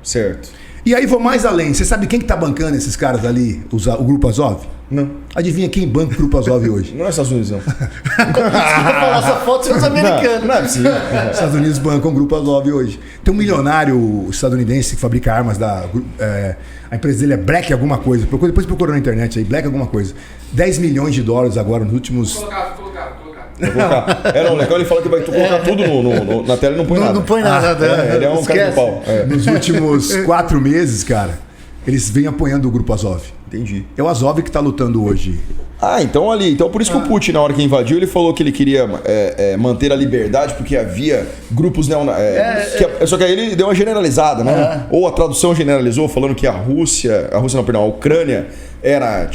Certo. E aí vou mais além. Você sabe quem que tá bancando esses caras ali, o Grupo Azov? Não. Adivinha quem banca o Grupo Azov hoje? Não é Estados Unidos, não. Desculpa falar essa foto, são os americanos. Não é possível. Os Estados Unidos bancam o Grupo Azov hoje. Tem um milionário estadunidense que fabrica armas a empresa dele é Black alguma coisa. Depois procura na internet aí, Black alguma coisa. 10 milhões de dólares agora nos últimos... Colocar. Vou colocar. Não, o legal ele fala que vai colocar tudo na tela e não põe nada. Não põe nada. Ele é um cara Esquece. de pau. É. Nos últimos 4 meses, cara, eles vêm apoiando o Grupo Azov. Entendi. É o Azov que tá lutando hoje. Então por isso que o Putin, na hora que invadiu, ele falou que ele queria manter a liberdade, porque havia grupos só que aí ele deu uma generalizada, né? Ou a tradução generalizou, falando que a Ucrânia era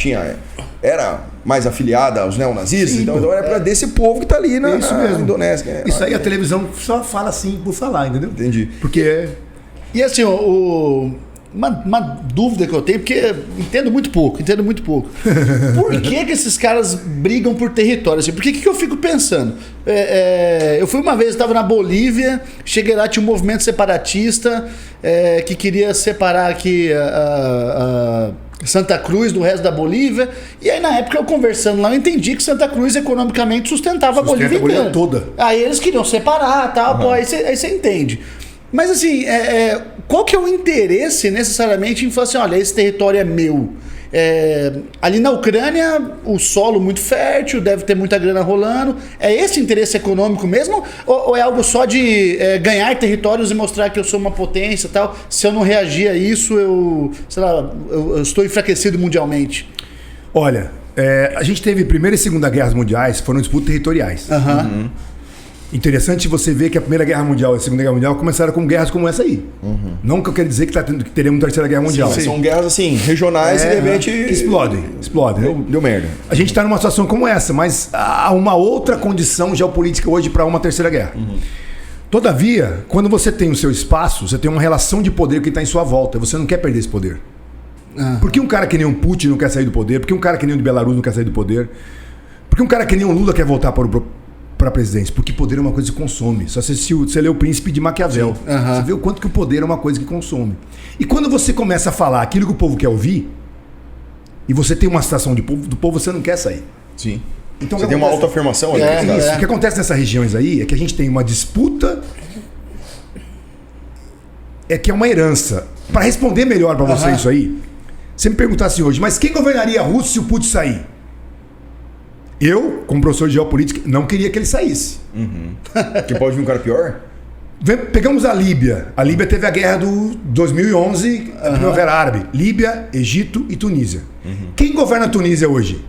mais afiliada aos neonazistas, Sim, então era pra desse povo que tá ali na Isso mesmo. Indonésia. Isso aí a televisão só fala assim por falar, entendeu? Entendi. Porque E assim, uma dúvida que eu tenho, porque entendo muito pouco. Por que esses caras brigam por território? Assim, porque que eu fico pensando? Eu fui uma vez, estava na Bolívia, cheguei lá, tinha um movimento separatista que queria separar aqui a Santa Cruz do resto da Bolívia. E aí, na época, eu conversando lá, eu entendi que Santa Cruz economicamente sustentava a Bolívia inteira. toda. Aí eles queriam separar, tal, pô, aí você entende. Mas assim, qual que é o interesse necessariamente em falar assim, olha, esse território é meu? Ali na Ucrânia, o solo muito fértil, deve ter muita grana rolando. É esse interesse econômico mesmo? Ou é algo só de ganhar territórios e mostrar que eu sou uma potência e tal? Se eu não reagir a isso, eu estou enfraquecido mundialmente. Olha, a gente teve Primeira e Segunda Guerras Mundiais, foram disputas territoriais. Interessante você ver que a Primeira Guerra Mundial e a Segunda Guerra Mundial começaram com guerras como essa aí. Não que eu quero dizer que teremos uma Terceira Guerra Mundial. Sim. São guerras assim, regionais e de repente... Explodem. Né? Deu merda. A gente está numa situação como essa, mas há uma outra condição geopolítica hoje para uma Terceira Guerra. Todavia, quando você tem o seu espaço, você tem uma relação de poder que está em sua volta. Você não quer perder esse poder. Por que um cara que nem um Putin não quer sair do poder? Por que um cara que nem o de Belarus não quer sair do poder? Por que um cara que nem o Lula quer voltar para a presidência? Porque poder é uma coisa que consome. Só você lê O Príncipe de Maquiavel. Você vê o quanto que o poder é uma coisa que consome. E quando você começa a falar aquilo que o povo quer ouvir, e você tem uma situação do povo, você não quer sair. Sim. Então, Você tem uma autoafirmação ali. Isso. O que acontece nessas regiões aí é que a gente tem uma disputa, que é uma herança. Para responder melhor para você isso aí, você me perguntasse hoje, mas quem governaria a Rússia se o Putin sair? Eu, como professor de geopolítica, não queria que ele saísse. Que pode vir um cara pior? Pegamos a Líbia. A Líbia teve a guerra do 2011, a Primavera Árabe. Líbia, Egito e Tunísia. Quem governa a Tunísia hoje?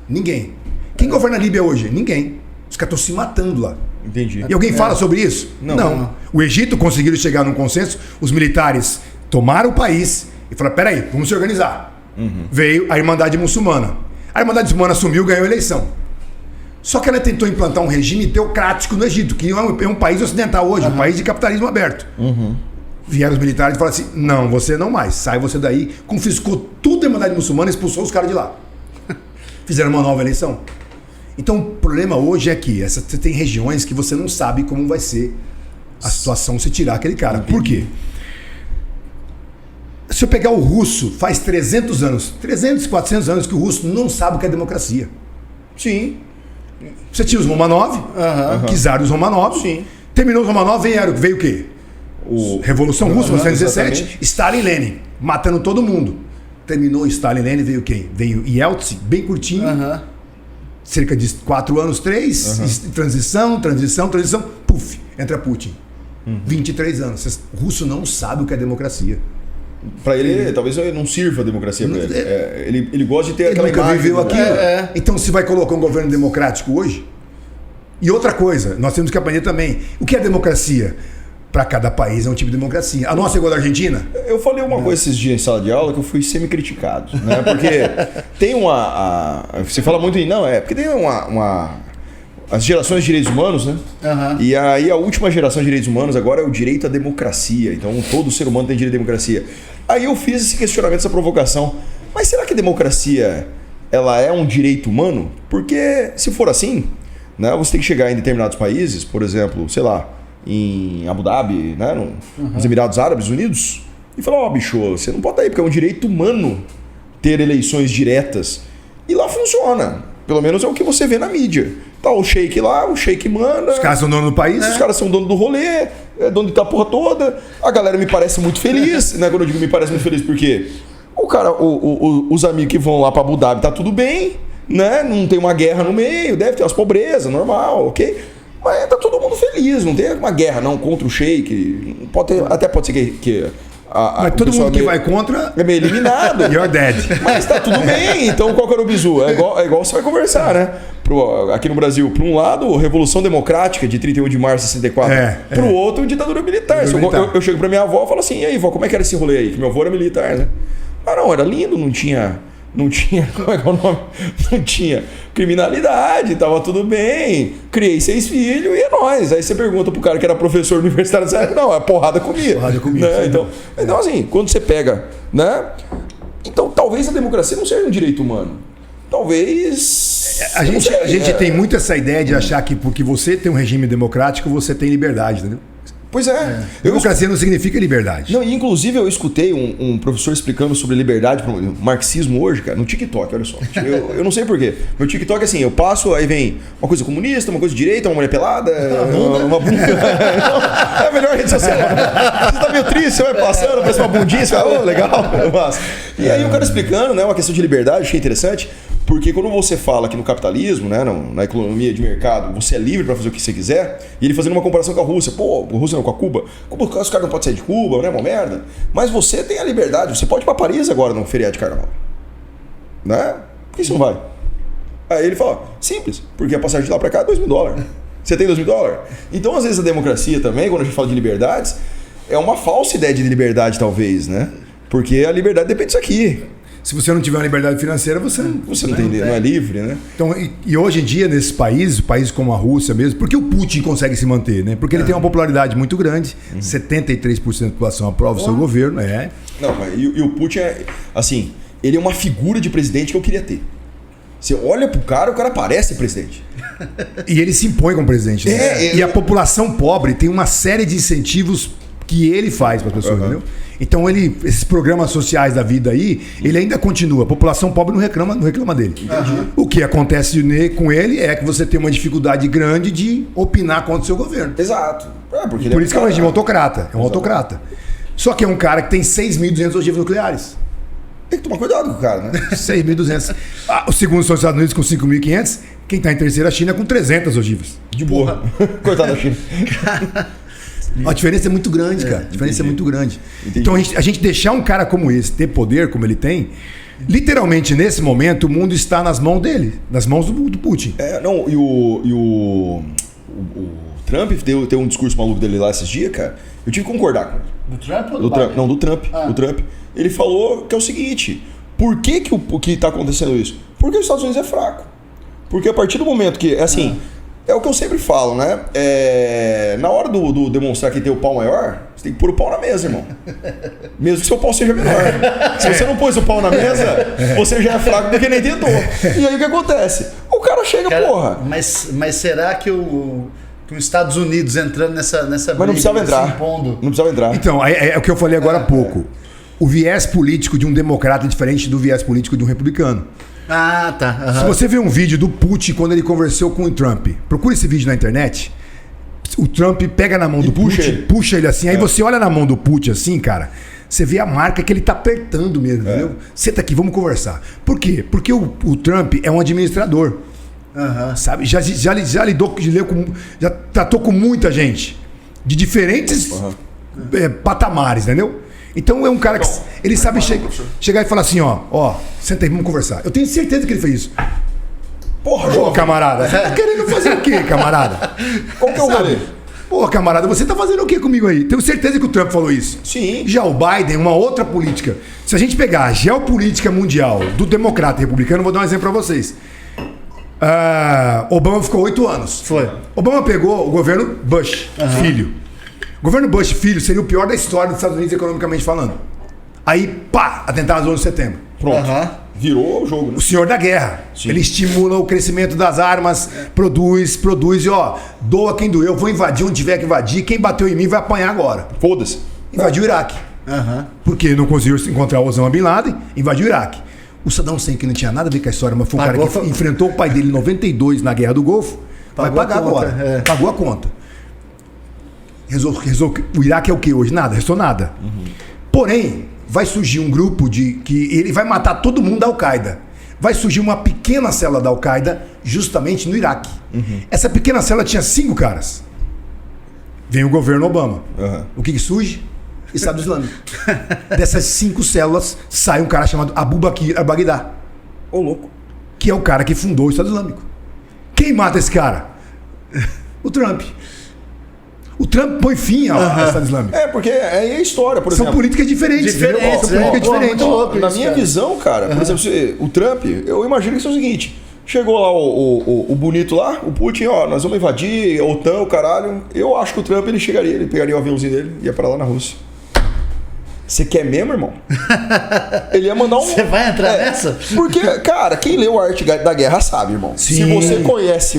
Ninguém. Quem governa a Líbia hoje? Ninguém. Os caras estão se matando lá. Entendi. E alguém fala sobre isso? Não. O Egito conseguiram chegar num consenso, os militares tomaram o país e falaram, peraí, vamos se organizar. Veio a Irmandade Muçulmana. A Irmandade Muçulmana assumiu e ganhou a eleição. Só que ela tentou implantar um regime teocrático no Egito, que é um país ocidental hoje, um país de capitalismo aberto. Vieram os militares e falaram assim, não, você não mais, sai você daí, confiscou tudo da Irmandade Muçulmana e expulsou os caras de lá. Fizeram uma nova eleição. Então o problema hoje é que você tem regiões que você não sabe como vai ser a situação se tirar aquele cara. Por quê? Se eu pegar o russo, faz 300 anos, 300, 400 anos que o russo não sabe o que é democracia. Sim. Você tinha os Romanov, czares Romanov. Sim. Terminou os Romanov, veio o quê? Revolução Russa, 1917, exatamente. Stalin e Lenin, matando todo mundo. Terminou Stalin e Lenin, veio quem? Veio Yeltsin, bem curtinho, cerca de 4 anos, 3, transição, puf, entra Putin. 23 anos. O russo não sabe o que é democracia. Pra ele, talvez não sirva a democracia pra ele. Ele gosta de ter aquela nunca imagem. viveu aquilo. Então, se vai colocar um governo democrático hoje? E outra coisa, nós temos que aprender também. O que é democracia? Para cada país é um tipo de democracia. A nossa é igual à Argentina? Eu falei uma coisa esses dias em sala de aula que eu fui semi-criticado, né? Porque tem você fala muito em... Não, porque tem as gerações de direitos humanos, né? Aham. E aí a última geração de direitos humanos agora é o direito à democracia. Então todo ser humano tem direito à democracia. Aí eu fiz esse questionamento, essa provocação. Mas será que a democracia ela é um direito humano? Porque se for assim, né, você tem que chegar em determinados países, por exemplo, sei lá, em Abu Dhabi, né, nos Emirados Árabes Unidos, e falar, bicho, você não pode estar aí porque é um direito humano ter eleições diretas. E lá funciona. Pelo menos é o que você vê na mídia. Tá o sheik lá, o sheik manda. Os caras são dono do país. Os caras são dono do rolê, é dono da porra toda. A galera me parece muito feliz, né? Quando eu digo me parece muito feliz, porque o cara, os amigos que vão lá pra Abu Dhabi tá tudo bem, né? Não tem uma guerra no meio, deve ter umas pobrezas, normal, ok? Mas tá todo mundo feliz, não tem uma guerra não contra o sheik. Até pode ser que mas todo mundo que vai contra é meio eliminado. You're dead. Mas tá tudo bem, então qual que era o bizu? É igual você vai conversar, né? Aqui no Brasil, por um lado, Revolução Democrática de 31 de março de 64. Pro outro, ditadura militar. Eu chego pra minha avó e falo assim, e aí, vó, como é que era esse rolê aí? Que meu avô era militar, né? Ah, não, era lindo, não tinha, como é que é o nome? Não tinha criminalidade, tava tudo bem. Criei 6 filhos e é nóis. Aí você pergunta pro cara que era professor universitário, diz, não, é porrada comia. Porrada comia. Né? Então, assim, quando você pega, né? Então, talvez a democracia não seja um direito humano. Talvez... A gente tem muito essa ideia de achar que porque você tem um regime democrático, você tem liberdade, entendeu? Pois é. Democracia não significa liberdade. Não, e inclusive eu escutei um professor explicando sobre liberdade, marxismo hoje, cara, no TikTok, olha só. Eu não sei porquê. Meu TikTok é assim, eu passo, aí vem uma coisa comunista, uma coisa de direita, uma mulher pelada, uma bunda. É a melhor rede social. Você tá meio triste, você vai passando, parece uma bundinha, você fala, legal. E aí o cara explicando, né, uma questão de liberdade, achei interessante. Porque quando você fala que no capitalismo, né, na economia de mercado, você é livre para fazer o que você quiser, e ele fazendo uma comparação com a Rússia, a Rússia não, com a Cuba, os caras não podem sair de Cuba, né, uma merda, mas você tem a liberdade, você pode ir para Paris agora no feriado de carnaval, né? Por que você não vai? Aí ele fala, simples, porque a passagem de lá para cá é $2.000. Você tem $2.000? Então, às vezes, a democracia também, quando a gente fala de liberdades, é uma falsa ideia de liberdade, talvez, né? Porque a liberdade depende disso aqui. Se você não tiver uma liberdade financeira, você não é livre, né? Então, e hoje em dia, nesses países como a Rússia mesmo, por que o Putin consegue se manter, né? Porque ele tem uma popularidade muito grande, 73% da população aprova o seu governo, Não, e o Putin assim, ele é uma figura de presidente que eu queria ter. Você olha pro cara, o cara parece presidente. E ele se impõe como presidente, né? E a população pobre tem uma série de incentivos que ele faz para as pessoas, entendeu? Então esses programas sociais da vida aí, ele ainda continua. A população pobre não reclama dele. O que acontece com ele é que você tem uma dificuldade grande de opinar contra o seu governo. Exato. Porque por isso que é um regime autocrata. É um autocrata. Só que é um cara que tem 6.200 ogivas nucleares. Tem que tomar cuidado com o cara, né? 6.200. O segundo são os Estados Unidos com 5.500. Quem está em terceira, a China com 300 ogivas. De boa. Coitado da China. A diferença é muito grande, cara. A diferença é muito grande. Entendi. Então a gente deixar um cara como esse ter poder como ele tem, literalmente nesse momento o mundo está nas mãos dele, nas mãos do Putin. E o Trump tem um discurso maluco dele lá esses dias, cara. Eu tive que concordar com ele. Do Trump ou do Trump? Não, do Trump. Do Trump. Ele falou que é o seguinte: por que está acontecendo isso? Porque os Estados Unidos é fraco. Porque a partir do momento que, assim. É o que eu sempre falo, né? Na hora do demonstrar que tem o pau maior, você tem que pôr o pau na mesa, irmão. Mesmo que seu pau seja menor. Se você não pôs o pau na mesa, você já é fraco porque nem tentou. E aí o que acontece? O cara chega, porra. Mas será que os Estados Unidos entrando nessa mas não precisava entrar. Se impondo? Não precisava entrar. Então, é o que eu falei agora há pouco. O viés político de um democrata é diferente do viés político de um republicano. Ah, tá. Se você ver um vídeo do Putin quando ele conversou com o Trump, procura esse vídeo na internet. O Trump pega na mão do Putin, puxa ele assim, aí você olha na mão do Putin assim, cara, você vê a marca que ele tá apertando mesmo, entendeu? Senta aqui, vamos conversar. Por quê? Porque o Trump é um administrador. Sabe? Já lidou já tratou com muita gente de diferentes patamares, entendeu? Então é um cara que ele sabe chegar e falar assim, ó, senta aí, vamos conversar. Eu tenho certeza que ele fez isso. Porra, camarada, você tá querendo fazer o quê, camarada? Qual que é o rolê? Pô, camarada, você tá fazendo o quê comigo aí? Tenho certeza que o Trump falou isso. Sim. Já o Biden, uma outra política. Se a gente pegar a geopolítica mundial do democrata e republicano, vou dar um exemplo pra vocês. Obama ficou 8 anos. Foi. Obama pegou o governo Bush, filho. O governo Bush, filho, seria o pior da história dos Estados Unidos economicamente falando. Aí, pá, atentados 11 de setembro. Pronto. Virou o jogo, né? O senhor da guerra. Sim. Ele estimula o crescimento das armas, produz e doa quem doeu, vou invadir onde tiver que invadir, quem bateu em mim vai apanhar agora. Foda-se. Invadiu o Iraque. Porque não conseguiu encontrar o Osama Bin Laden, invadiu o Iraque. O Saddam Hussein, que não tinha nada a ver com a história, mas foi um cara que enfrentou o pai dele em 92 na Guerra do Golfo, vai pagar agora. Pagou a conta. O Iraque é o que hoje? Nada, restou nada. Porém, vai surgir um grupo que ele vai matar todo mundo da Al-Qaeda. Vai surgir uma pequena célula da Al-Qaeda justamente no Iraque. Essa pequena célula tinha 5 caras. Vem o governo Obama. O que surge? Estado Islâmico. Dessas 5 células sai um cara chamado Abu Bakr al-Baghdadi. Ô, louco. Que é o cara que fundou o Estado Islâmico. Quem mata esse cara? O Trump. O Trump põe fim ao Estado Islâmico. Porque aí é a história, por São exemplo. políticas diferentes. São políticas diferentes. Na minha visão, cara, por exemplo, o Trump, eu imagino que é o seguinte: chegou lá o bonito lá, o Putin, nós vamos invadir, a OTAN, o caralho. Eu acho que o Trump ele pegaria o aviãozinho dele e ia para lá na Rússia. Você quer mesmo, irmão? Ele ia mandar um. Você vai entrar nessa? Porque, cara, quem leu a Arte da Guerra sabe, irmão. Sim. Se você conhece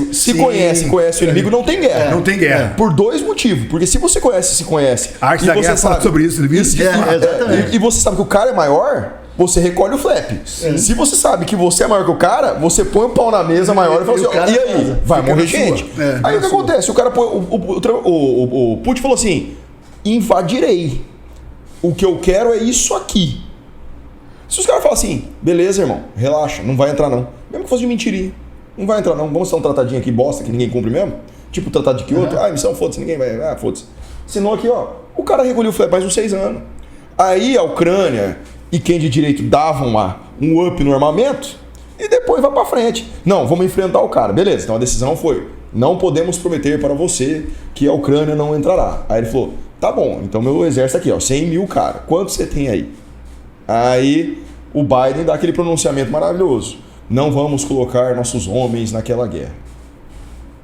o inimigo, não tem guerra. Não tem guerra. Por 2 motivos. Porque se você conhece, A Arte da Guerra fala sobre isso, exatamente. E você sabe que o cara é maior, você recolhe o flap. Se você sabe que você é maior que o cara, você põe o pau na mesa maior e fala assim, e aí? Vai morrer gente. Aí o que acontece? O cara põe. O Putin falou assim: invadirei. O que eu quero é isso aqui. Se os caras falam assim, beleza, irmão, relaxa, não vai entrar não. Mesmo que fosse de mentirinha. Não vai entrar não. Vamos dar um tratadinho aqui bosta que ninguém cumpre mesmo. Tipo o tratado de Kyoto. Missão, foda-se, ninguém vai. Foda-se. Senão aqui, o cara recolheu o flap mais uns 6 anos. Aí a Ucrânia e quem de direito davam um up no armamento e depois vai pra frente. Não, vamos enfrentar o cara. Beleza, então a decisão foi, não podemos prometer para você que a Ucrânia não entrará. Aí ele falou, tá bom, então meu exército aqui, 100 mil cara. Quanto você tem aí? Aí o Biden dá aquele pronunciamento maravilhoso. Não vamos colocar nossos homens naquela guerra.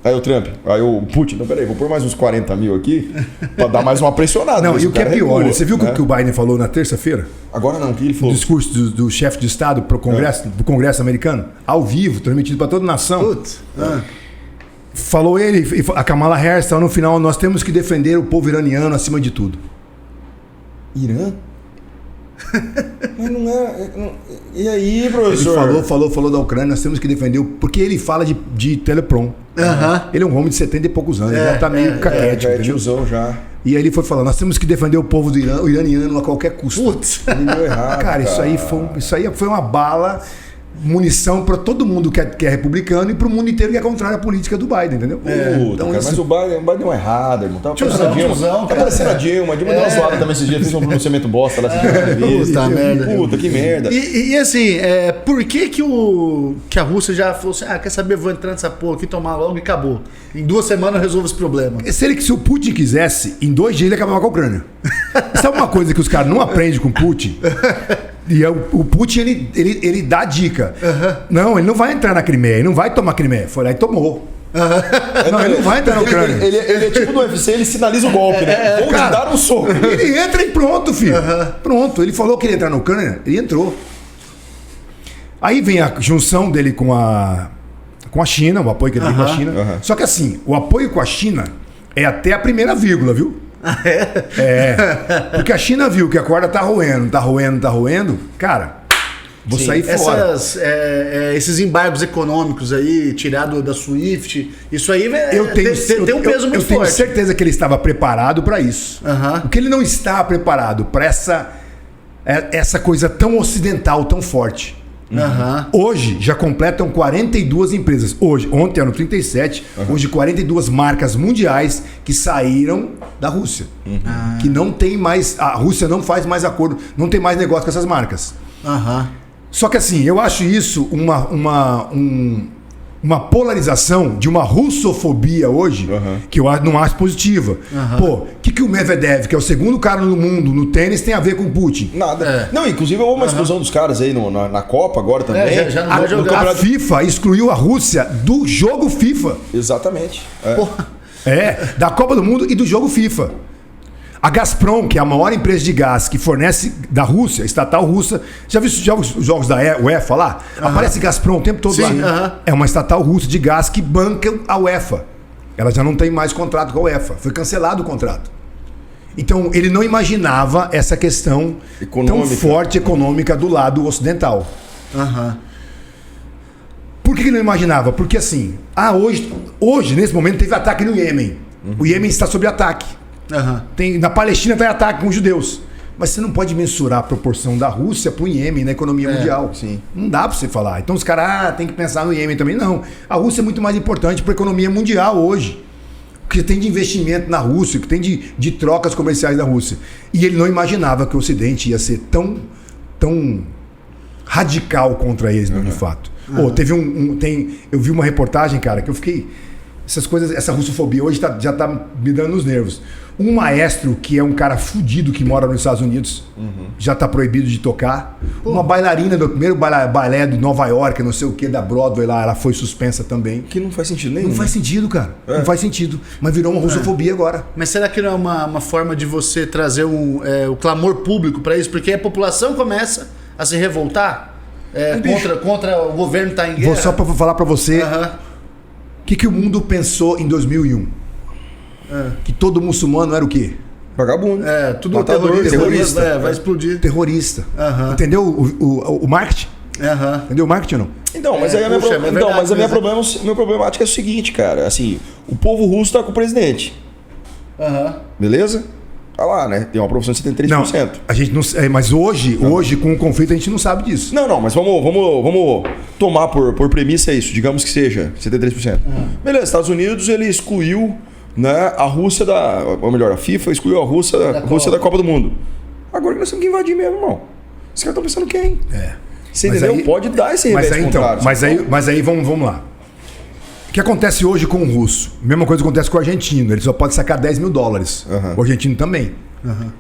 Aí o Trump, aí o Putin, não, peraí, vou pôr mais uns 40 mil aqui pra dar mais uma pressionada. Não, e o que é pior, você viu o que o Biden falou na terça-feira? Agora não, o que ele falou? O discurso do chefe de Estado pro Congresso, do Congresso americano, ao vivo, transmitido para toda a nação. Putz. Falou ele, a Kamala Harris, no final, nós temos que defender o povo iraniano acima de tudo. Irã? Mas não é... E aí, professor? Ele falou da Ucrânia, nós temos que defender, porque ele fala de teleprom. Ele é um homem de 70 e poucos anos, ele já tá meio caquete, já é tiozão já. E aí ele foi falando, nós temos que defender o povo do Irã, o iraniano a qualquer custo. Putz. Ele deu errado, cara, isso aí foi uma bala, munição para todo mundo que é republicano e para o mundo inteiro que é contrário à política do Biden, entendeu? Então, cara, mas o Biden deu errado, irmão. Tava parecendo a Dilma. A Dilma deu uma zoada também esses dias, fez um pronunciamento bosta lá. Puta merda. Puta, que merda. E assim, por que a Rússia já falou assim, quer saber, vou entrar nessa porra aqui, tomar logo e acabou. Em 2 semanas eu resolvo esse problema. Se o Putin quisesse, em 2 dias ele acabava com a Ucrânia. Sabe uma coisa que os caras não aprendem com o Putin? E o Putin, ele dá dica. Não, ele não vai entrar na Crimeia, ele não vai tomar Crimeia. Foi lá e tomou. Não, ele não vai entrar na Ucrânia. Ele é tipo do UFC, ele sinaliza o golpe, né? Vou cara, dar um soco. Ele entra e pronto, filho. Pronto, ele falou que ele ia entrar na Ucrânia, ele entrou. Aí vem a junção dele com a China, o apoio que ele tem com a China. Só que assim, o apoio com a China é até a primeira vírgula, viu? Porque a China viu que a corda tá roendo, cara, vou sair fora. Esses embargos econômicos aí, tirado da SWIFT, isso aí tem um peso muito forte. Eu tenho certeza que ele estava preparado para isso. O que ele não está preparado para essa coisa tão ocidental, tão forte. Hoje já completam 42 empresas. Ontem eram 37, hoje 42 marcas mundiais que saíram da Rússia. Que não tem mais. A Rússia não faz mais acordo, não tem mais negócio com essas marcas. Só que assim, eu acho isso uma polarização de uma russofobia hoje que eu não acho positiva. Pô, o que o Medvedev, que é o segundo cara no mundo no tênis, tem a ver com o Putin? Nada. Não, inclusive houve uma explosão dos caras aí na Copa agora também. Já não vai jogar. A FIFA excluiu a Rússia do jogo FIFA. Exatamente. Da Copa do Mundo e do jogo FIFA. A Gazprom, que é a maior empresa de gás que fornece da Rússia, estatal russa. Já viu os jogos da UEFA lá? Aparece Gazprom o tempo todo. Sim, lá. É uma estatal russa de gás que banca a UEFA. Ela já não tem mais contrato com a UEFA. Foi cancelado o contrato. Então, ele não imaginava essa questão tão forte econômica do lado ocidental. Por que ele não imaginava? Porque assim, hoje, nesse momento, teve ataque no Iêmen. O Iêmen está sob ataque. Na Palestina vai ataque com os judeus. Mas você não pode mensurar a proporção da Rússia para o Iêmen na economia mundial. Sim. Não dá para você falar. Então os caras tem que pensar no Iêmen também. Não. A Rússia é muito mais importante para a economia mundial hoje. O que tem de investimento na Rússia, o que tem de trocas comerciais da Rússia. E ele não imaginava que o Ocidente ia ser tão radical contra eles, de fato. Teve eu vi uma reportagem, cara, que eu fiquei... Essas coisas, essa russofobia hoje já tá me dando nos nervos. Um maestro que é um cara fudido que mora nos Estados Unidos, já tá proibido de tocar. Uma bailarina do primeiro balé de Nova York, não sei o que, da Broadway lá, ela foi suspensa também. Que não faz sentido nenhum. Não faz sentido, cara. Não faz sentido. Mas virou uma russofobia agora. Mas será que não é uma forma de você trazer o clamor público para isso? Porque a população começa a se revoltar contra o governo tá em guerra. Vou só falar para você o que o mundo pensou em 2001. Que todo muçulmano era o quê? Vagabundo. Tudo matador, terrorista. Vai explodir. Terrorista. Entendeu o marketing? Entendeu o marketing ou não? Então, mas minha problemática é o seguinte, cara. Assim, o povo russo tá com o presidente. Beleza? Tá lá, né? Tem uma aprovação de 73%. Não, a gente não, mas hoje, com o conflito, a gente não sabe disso. Não, mas vamos tomar por premissa isso. Digamos que seja 73%. Beleza, Estados Unidos, ele excluiu, né, a Rússia ou melhor, a FIFA excluiu a Rússia da Copa do Mundo. Agora que nós temos que invadir mesmo, irmão. Os caras estão pensando quem? Você entendeu? Aí, pode dar esse revés contrário. Mas aí vamos lá. O que acontece hoje com o russo? Mesma coisa que acontece com o argentino. Ele só pode sacar $10 mil. O argentino também.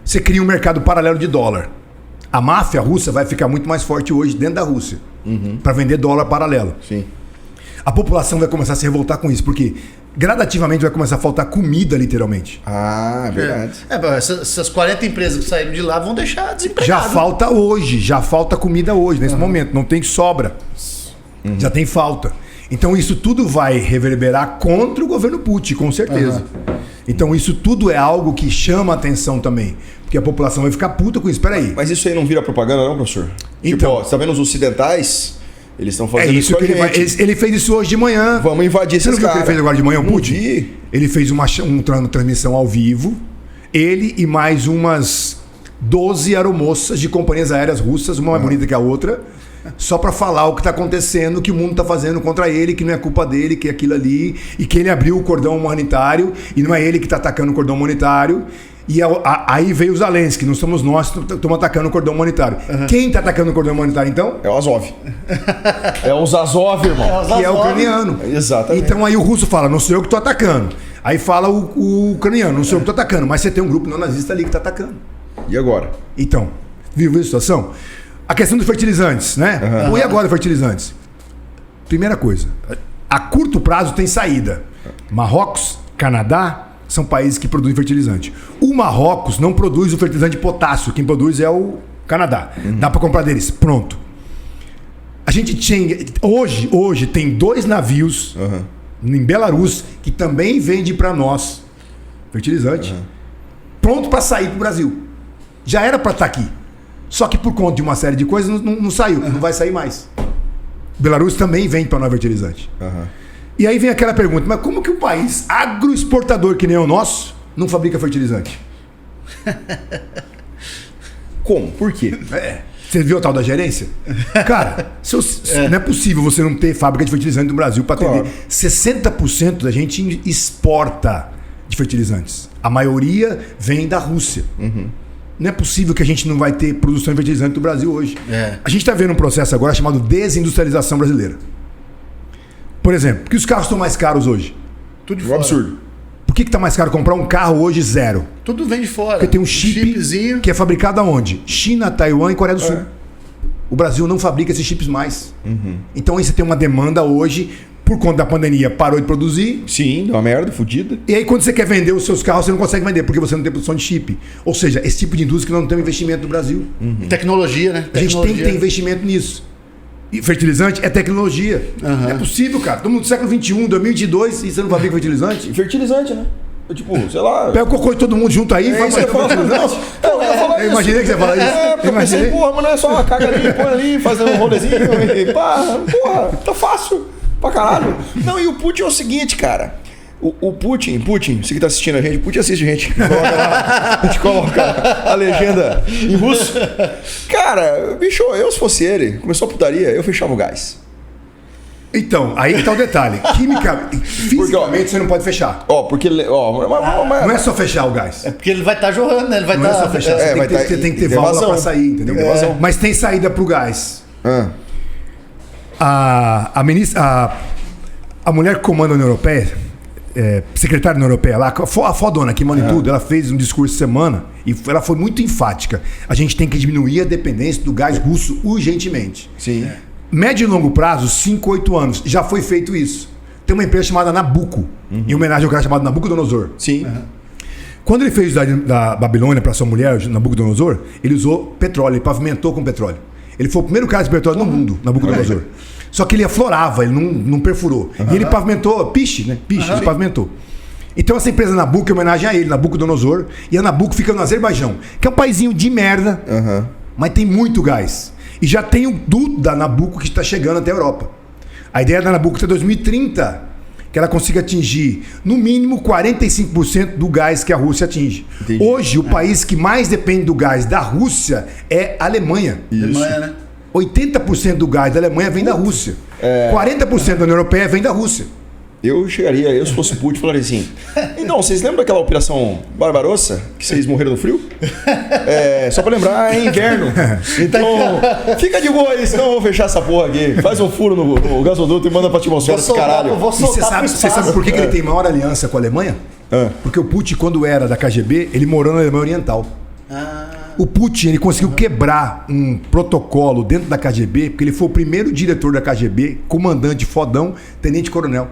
Você cria um mercado paralelo de dólar. A máfia russa vai ficar muito mais forte hoje dentro da Rússia para vender dólar paralelo. Sim. A população vai começar a se revoltar com isso, porque gradativamente vai começar a faltar comida, literalmente. Verdade. Essas 40 empresas que saíram de lá vão deixar desempregadas. Já falta comida hoje, nesse momento. Não tem sobra. Já tem falta. Então isso tudo vai reverberar contra o governo Putin, com certeza. Então isso tudo é algo que chama a atenção também. Porque a população vai ficar puta com isso. Peraí. Mas isso aí não vira propaganda não, professor? Então, você tá vendo os ocidentais? Eles estão fazendo isso com a gente. Ele fez isso hoje de manhã. Vamos invadir esses caras. Você não viu o que ele fez agora de manhã, o Putin? Ele fez uma transmissão ao vivo. Ele e mais umas 12 aeromoças de companhias aéreas russas, uma mais bonita que a outra, só para falar o que está acontecendo, que o mundo está fazendo contra ele, que não é culpa dele, que é aquilo ali, e que ele abriu o cordão humanitário, e não é ele que está atacando o cordão humanitário. E aí veio os Zelensky, não somos nós que estamos atacando o cordão humanitário. Quem está atacando o cordão humanitário, então? É o Azov. É os Azov, irmão. Que é o ucraniano. Exatamente. Então aí o russo fala, não sou eu que estou atacando. Aí fala o ucraniano, não sou eu que estou atacando. Mas você tem um grupo não nazista ali que está atacando. E agora? Então, viu a situação? A questão dos fertilizantes, né? E agora fertilizantes? Primeira coisa, a curto prazo tem saída. Marrocos, Canadá, são países que produzem fertilizante. O Marrocos não produz o fertilizante de potássio, quem produz é o Canadá. Dá para comprar deles, pronto. A gente tinha, hoje tem 2 navios em Belarus que também vende para nós fertilizante, pronto para sair para o Brasil. Já era para estar aqui. Só que por conta de uma série de coisas não saiu, não vai sair mais. Belarus também vende para nós fertilizante. E aí vem aquela pergunta, mas como que um país agroexportador que nem o nosso não fabrica fertilizante? Como? Por quê? Você viu a tal da gerência? Cara, não é possível você não ter fábrica de fertilizante no Brasil para atender. 60% da gente exporta de fertilizantes. A maioria vem da Rússia. Não é possível que a gente não vai ter produção de fertilizante no Brasil hoje. A gente está vendo um processo agora chamado desindustrialização brasileira. Por exemplo, por que os carros estão mais caros hoje? Tudo de Um fora. absurdo. Por que tá mais caro comprar um carro hoje zero? Tudo vem de fora. Porque tem um chipzinho que é fabricado aonde? China, Taiwan e Coreia do Sul. O Brasil não fabrica esses chips mais. Então aí você tem uma demanda hoje, por conta da pandemia, parou de produzir. Sim, deu uma merda, fodida. E aí quando você quer vender os seus carros, você não consegue vender, porque você não tem produção de chip. Ou seja, esse tipo de indústria que não tem investimento no Brasil. Tecnologia, né? A gente tem que ter investimento nisso. E fertilizante é tecnologia. Não é possível, cara. Estamos no século XXI, 2022, e você não fabrica fertilizante? E fertilizante, né? Eu, tipo, sei lá. Pega o cocô de todo mundo junto aí e faz isso que eu falo. fertilizante. Eu ia falar Eu isso. imaginei que você ia falar isso. Porque eu pensei, porra, mas não é só caga ali, põe ali, fazer um rolezinho e pá, porra, tá fácil pra caralho. Não, e o Putin é o seguinte, cara. O Putin, você que tá assistindo a gente, Putin assiste a gente. A gente coloca a legenda em russo. Cara, bicho, eu se fosse ele, começou a putaria, eu fechava o gás. Então, aí que tá o detalhe. Fisicamente você não pode fechar. Ó, porque. Ó, Não é só fechar o gás. É porque ele vai estar jorrando, né? Ele vai Não é estar. só fechar. É, Você tem que ter válvula vazão. pra sair, entendeu? Tem que ter vazão. Mas tem saída pro gás. Ah, A mulher que comanda a União Europeia, secretária da União Europeia lá, a fodona que manda em tudo, ela fez um discurso semana e ela foi muito enfática. A gente tem que diminuir a dependência do gás russo urgentemente. sim. Médio e longo prazo, 5, 8 anos. Já foi feito isso. Tem uma empresa chamada Nabucco, em homenagem ao cara chamado Nabucodonosor. Sim. Quando ele fez da Babilônia para sua mulher, Nabucodonosor, ele usou petróleo, ele pavimentou com petróleo. Ele foi o primeiro cara de petróleo no mundo, Nabucodonosor. Só que ele aflorava, ele não perfurou. E ele pavimentou, ele pavimentou. Então essa empresa Nabucco é homenagem a ele, Nabucodonosor. E a Nabucco fica no Azerbaijão, que é um paizinho de merda, mas tem muito gás. E já tem o duto da Nabucco que está chegando até a Europa. A ideia da Nabucco até 2030, que ela consiga atingir, no mínimo, 45% do gás que a Rússia atinge. Entendi. Hoje, o país que mais depende do gás da Rússia é a Alemanha. Alemanha, né? 80% do gás da Alemanha vem da Rússia. 40% da União Europeia vem da Rússia. Eu chegaria, eu se fosse Putin, falaria assim: então, vocês lembram daquela operação Barbarossa? Que vocês morreram no frio? Só pra lembrar, é inverno. Então, fica de boa aí, senão eu vou fechar essa porra aqui. Faz um furo no gasoduto e manda pra atmosfera esse caralho. Vou E você soltar sabe por que ele tem maior aliança com a Alemanha? Porque o Putin, quando era da KGB, ele morou na Alemanha Oriental. O Putin, ele conseguiu quebrar um protocolo dentro da KGB, porque ele foi o primeiro diretor da KGB, comandante fodão, tenente-coronel.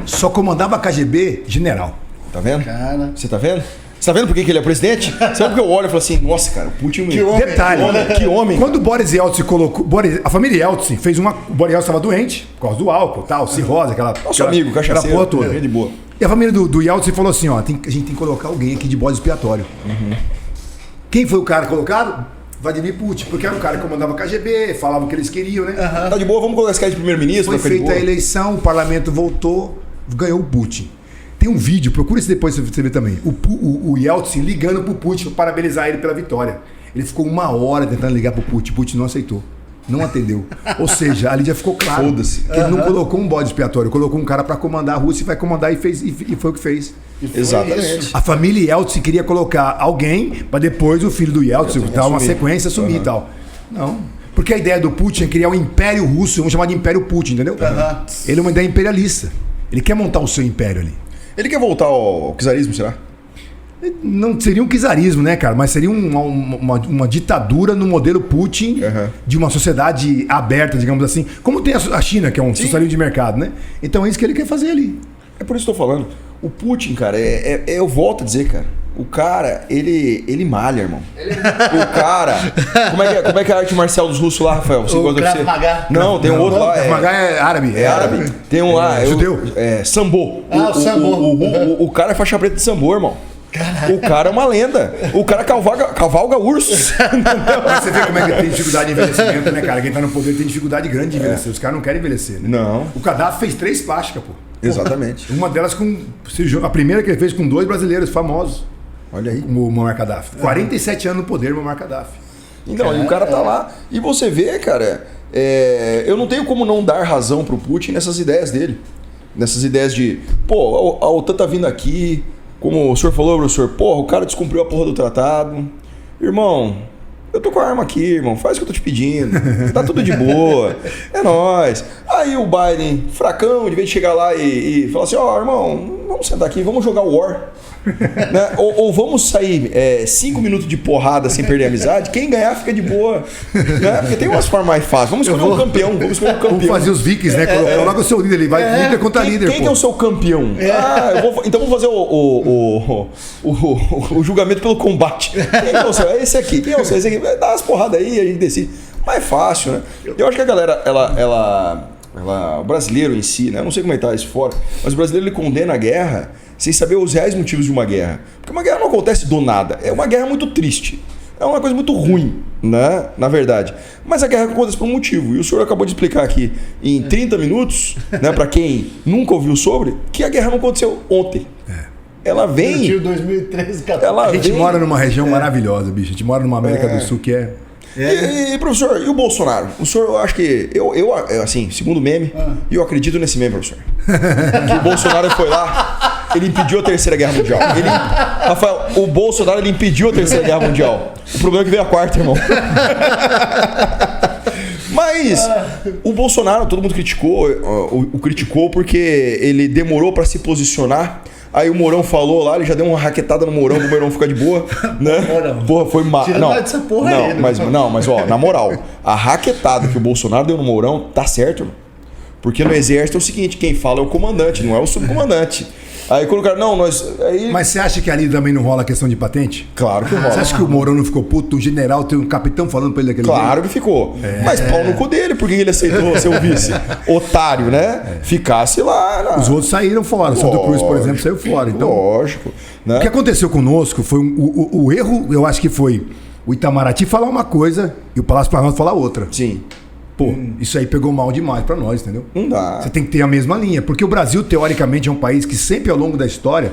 Só comandava a KGB general. Tá vendo? Cara. Você tá vendo? Você tá vendo por que ele é presidente? Sabe porque eu olho e falo assim: nossa, cara, o Putin. Que homem. Detalhe, Que homem. Quando o Boris Yeltsin colocou. A família Yeltsin fez uma. O Boris Yeltsin estava doente, por causa do álcool, tal, cirrose, aquela. Nosso amigo, cachaceiro. Aquela porra toda. É, de boa. E a família do Yeltsin falou assim: ó, a gente tem que colocar alguém aqui de bode expiatório. Quem foi o cara colocado? Vladimir Putin, porque era o cara que comandava a KGB, falava o que eles queriam, né? Tá de boa, vamos colocar esse cara de primeiro-ministro. Foi vai ficar de feita a boa. eleição, o parlamento voltou, ganhou o Putin. Tem um vídeo, procura isso depois pra você ver também. O Yeltsin ligando pro Putin pra parabenizar ele pela vitória. Ele ficou 1 hora tentando ligar pro Putin. Putin não aceitou. Não atendeu. Ou seja, ali já ficou claro Foda-se. que ele não colocou um bode expiatório, colocou um cara pra comandar a Rússia e vai comandar e foi o que fez. Exatamente. A família Yeltsin queria colocar alguém pra depois o filho do Yeltsin dar uma assumir. sequência, assumir e tal. Não. Porque a ideia do Putin é criar um império russo, vamos chamar de império Putin, entendeu? Ele é uma ideia imperialista. Ele quer montar o seu império ali. Ele quer voltar ao czarismo, será? Não seria um czarismo, né, cara? Mas seria uma ditadura no modelo Putin de uma sociedade aberta, digamos assim. Como tem a China, que é um socialismo de mercado, né? Então é isso que ele quer fazer ali. É por isso que eu tô falando. O Putin, cara, eu volto a dizer, cara. O cara, ele malha, irmão. O cara... Como é que é a arte marcial dos russos lá, Rafael? Você O gosta Krav de Maga. Não, tem um outro lá. Krav Maga é árabe. É árabe. Tem um lá. Judeu? Sambo. Ah, o sambo. O cara é faixa preta de sambo, irmão. O cara é uma lenda. O cara cavalga ursos. Mas você vê como é que tem dificuldade de envelhecimento, né, cara? Quem tá no poder tem dificuldade grande de envelhecer. Os caras não querem envelhecer, né? Não. O Gaddafi fez 3 plásticas, pô. Exatamente. Uma delas a primeira que ele fez com 2 brasileiros famosos. Olha aí. O Muammar Gaddafi. 47 anos no poder, Muammar Gaddafi. Então, e o cara tá lá. E você vê, cara, eu não tenho como não dar razão pro Putin nessas ideias dele. Nessas ideias de, pô, a OTAN tá vindo aqui, como o senhor falou, professor, porra, o cara descumpriu a porra do tratado. Irmão, Eu tô com a arma aqui, irmão. Faz o que eu tô te pedindo. Tá tudo de boa. É nóis. Aí o Biden, fracão, de vez de chegar lá e falar assim, irmão, vamos sentar aqui, vamos jogar War. Né? Ou vamos sair 5 minutos de porrada sem perder a amizade. Quem ganhar fica de boa. Né? Porque tem umas formas mais fáceis. Vamos escolher um campeão. Vamos fazer os vikings, né? Coloca o seu líder, ele vai líder contra líder. Quem que é o seu campeão? Então vamos fazer o julgamento pelo combate. Quem é o seu? É esse aqui. Quem é o seu? Esse aqui. Dá umas porradas aí e a gente decide. Mais fácil, né? Eu acho que a galera, o brasileiro em si, né? Eu não sei como é que tá isso fora, mas o brasileiro ele condena a guerra sem saber os reais motivos de uma guerra. Porque uma guerra não acontece do nada. É uma guerra muito triste. É uma coisa muito ruim, né? Na verdade. Mas a guerra acontece por um motivo. E o senhor acabou de explicar aqui em 30 minutos, né, para quem nunca ouviu sobre, que a guerra não aconteceu ontem. Ela vem... 2013, a gente mora numa região maravilhosa, bicho. A gente mora numa América do Sul que é... E professor, e o Bolsonaro? O senhor, eu acho que, eu assim, segundo o meme, e eu acredito nesse meme, professor, que o Bolsonaro foi lá, ele impediu a Terceira Guerra Mundial. Rafael, o Bolsonaro ele impediu a Terceira Guerra Mundial. O problema é que veio a quarta, irmão. Mas o Bolsonaro, todo mundo criticou, o criticou porque ele demorou para se posicionar. Aí o Mourão falou lá, ele já deu uma raquetada no Mourão pro Mourão ficar de boa, né? Porra, foi não, dessa porra não, aí, né? mas ó, na moral, a raquetada que o Bolsonaro deu no Mourão tá certo, irmão. Porque no exército é o seguinte, quem fala é o comandante, não é o subcomandante. Aí quando o cara, não, nós... Aí... Mas você acha que ali também não rola a questão de patente? Claro que rola. Você acha que o Mourão não ficou puto? Um general, tem um capitão falando pra ele daquele Claro que ficou. Mas pau no cu dele, porque ele aceitou ser o vice. Otário, né? Ficasse lá. Os outros saíram fora. O Santo Cruz, por exemplo, saiu fora. Então, lógico. Né? O que aconteceu conosco foi o erro, eu acho que foi o Itamaraty falar uma coisa e o Palácio Planalto falar outra. Sim. Pô, isso aí pegou mal demais pra nós, entendeu? Não dá. Você tem que ter a mesma linha. Porque o Brasil, teoricamente, é um país que sempre ao longo da história...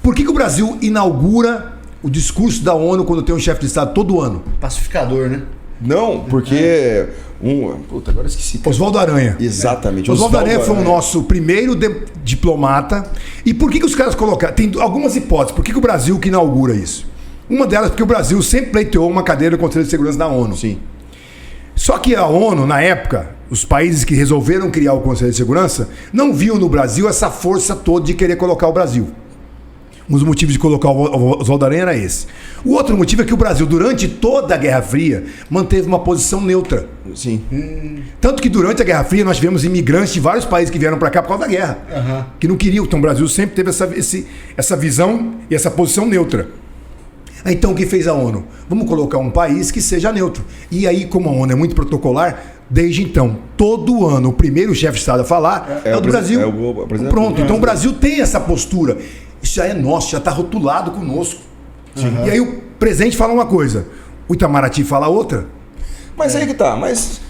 Por que o Brasil inaugura o discurso da ONU quando tem um chefe de Estado todo ano? Pacificador, né? Não, porque... Puta, agora esqueci. Oswaldo Aranha. Exatamente. Oswaldo Aranha foi o nosso primeiro diplomata. E por que os caras colocaram... Tem algumas hipóteses. Por que o Brasil que inaugura isso? Uma delas é porque o Brasil sempre pleiteou uma cadeira no Conselho de Segurança da ONU. Sim. Só que a ONU, na época, os países que resolveram criar o Conselho de Segurança, não viam no Brasil essa força toda de querer colocar o Brasil. Um dos motivos de colocar o Oswaldo Aranha era esse. O outro motivo é que o Brasil, durante toda a Guerra Fria, manteve uma posição neutra. Sim. Tanto que durante a Guerra Fria nós tivemos imigrantes de vários países que vieram para cá por causa da guerra. Que não queriam. Então o Brasil sempre teve essa visão e essa posição neutra. Então o que fez a ONU? Vamos colocar um país que seja neutro. E aí, como a ONU é muito protocolar, desde então, todo ano, o primeiro chefe de Estado a falar é o do Brasil. Pronto, então o Brasil tem essa postura. Isso já é nosso, já está rotulado conosco. E aí o presidente fala uma coisa, o Itamaraty fala outra. Mas aí que tá, mas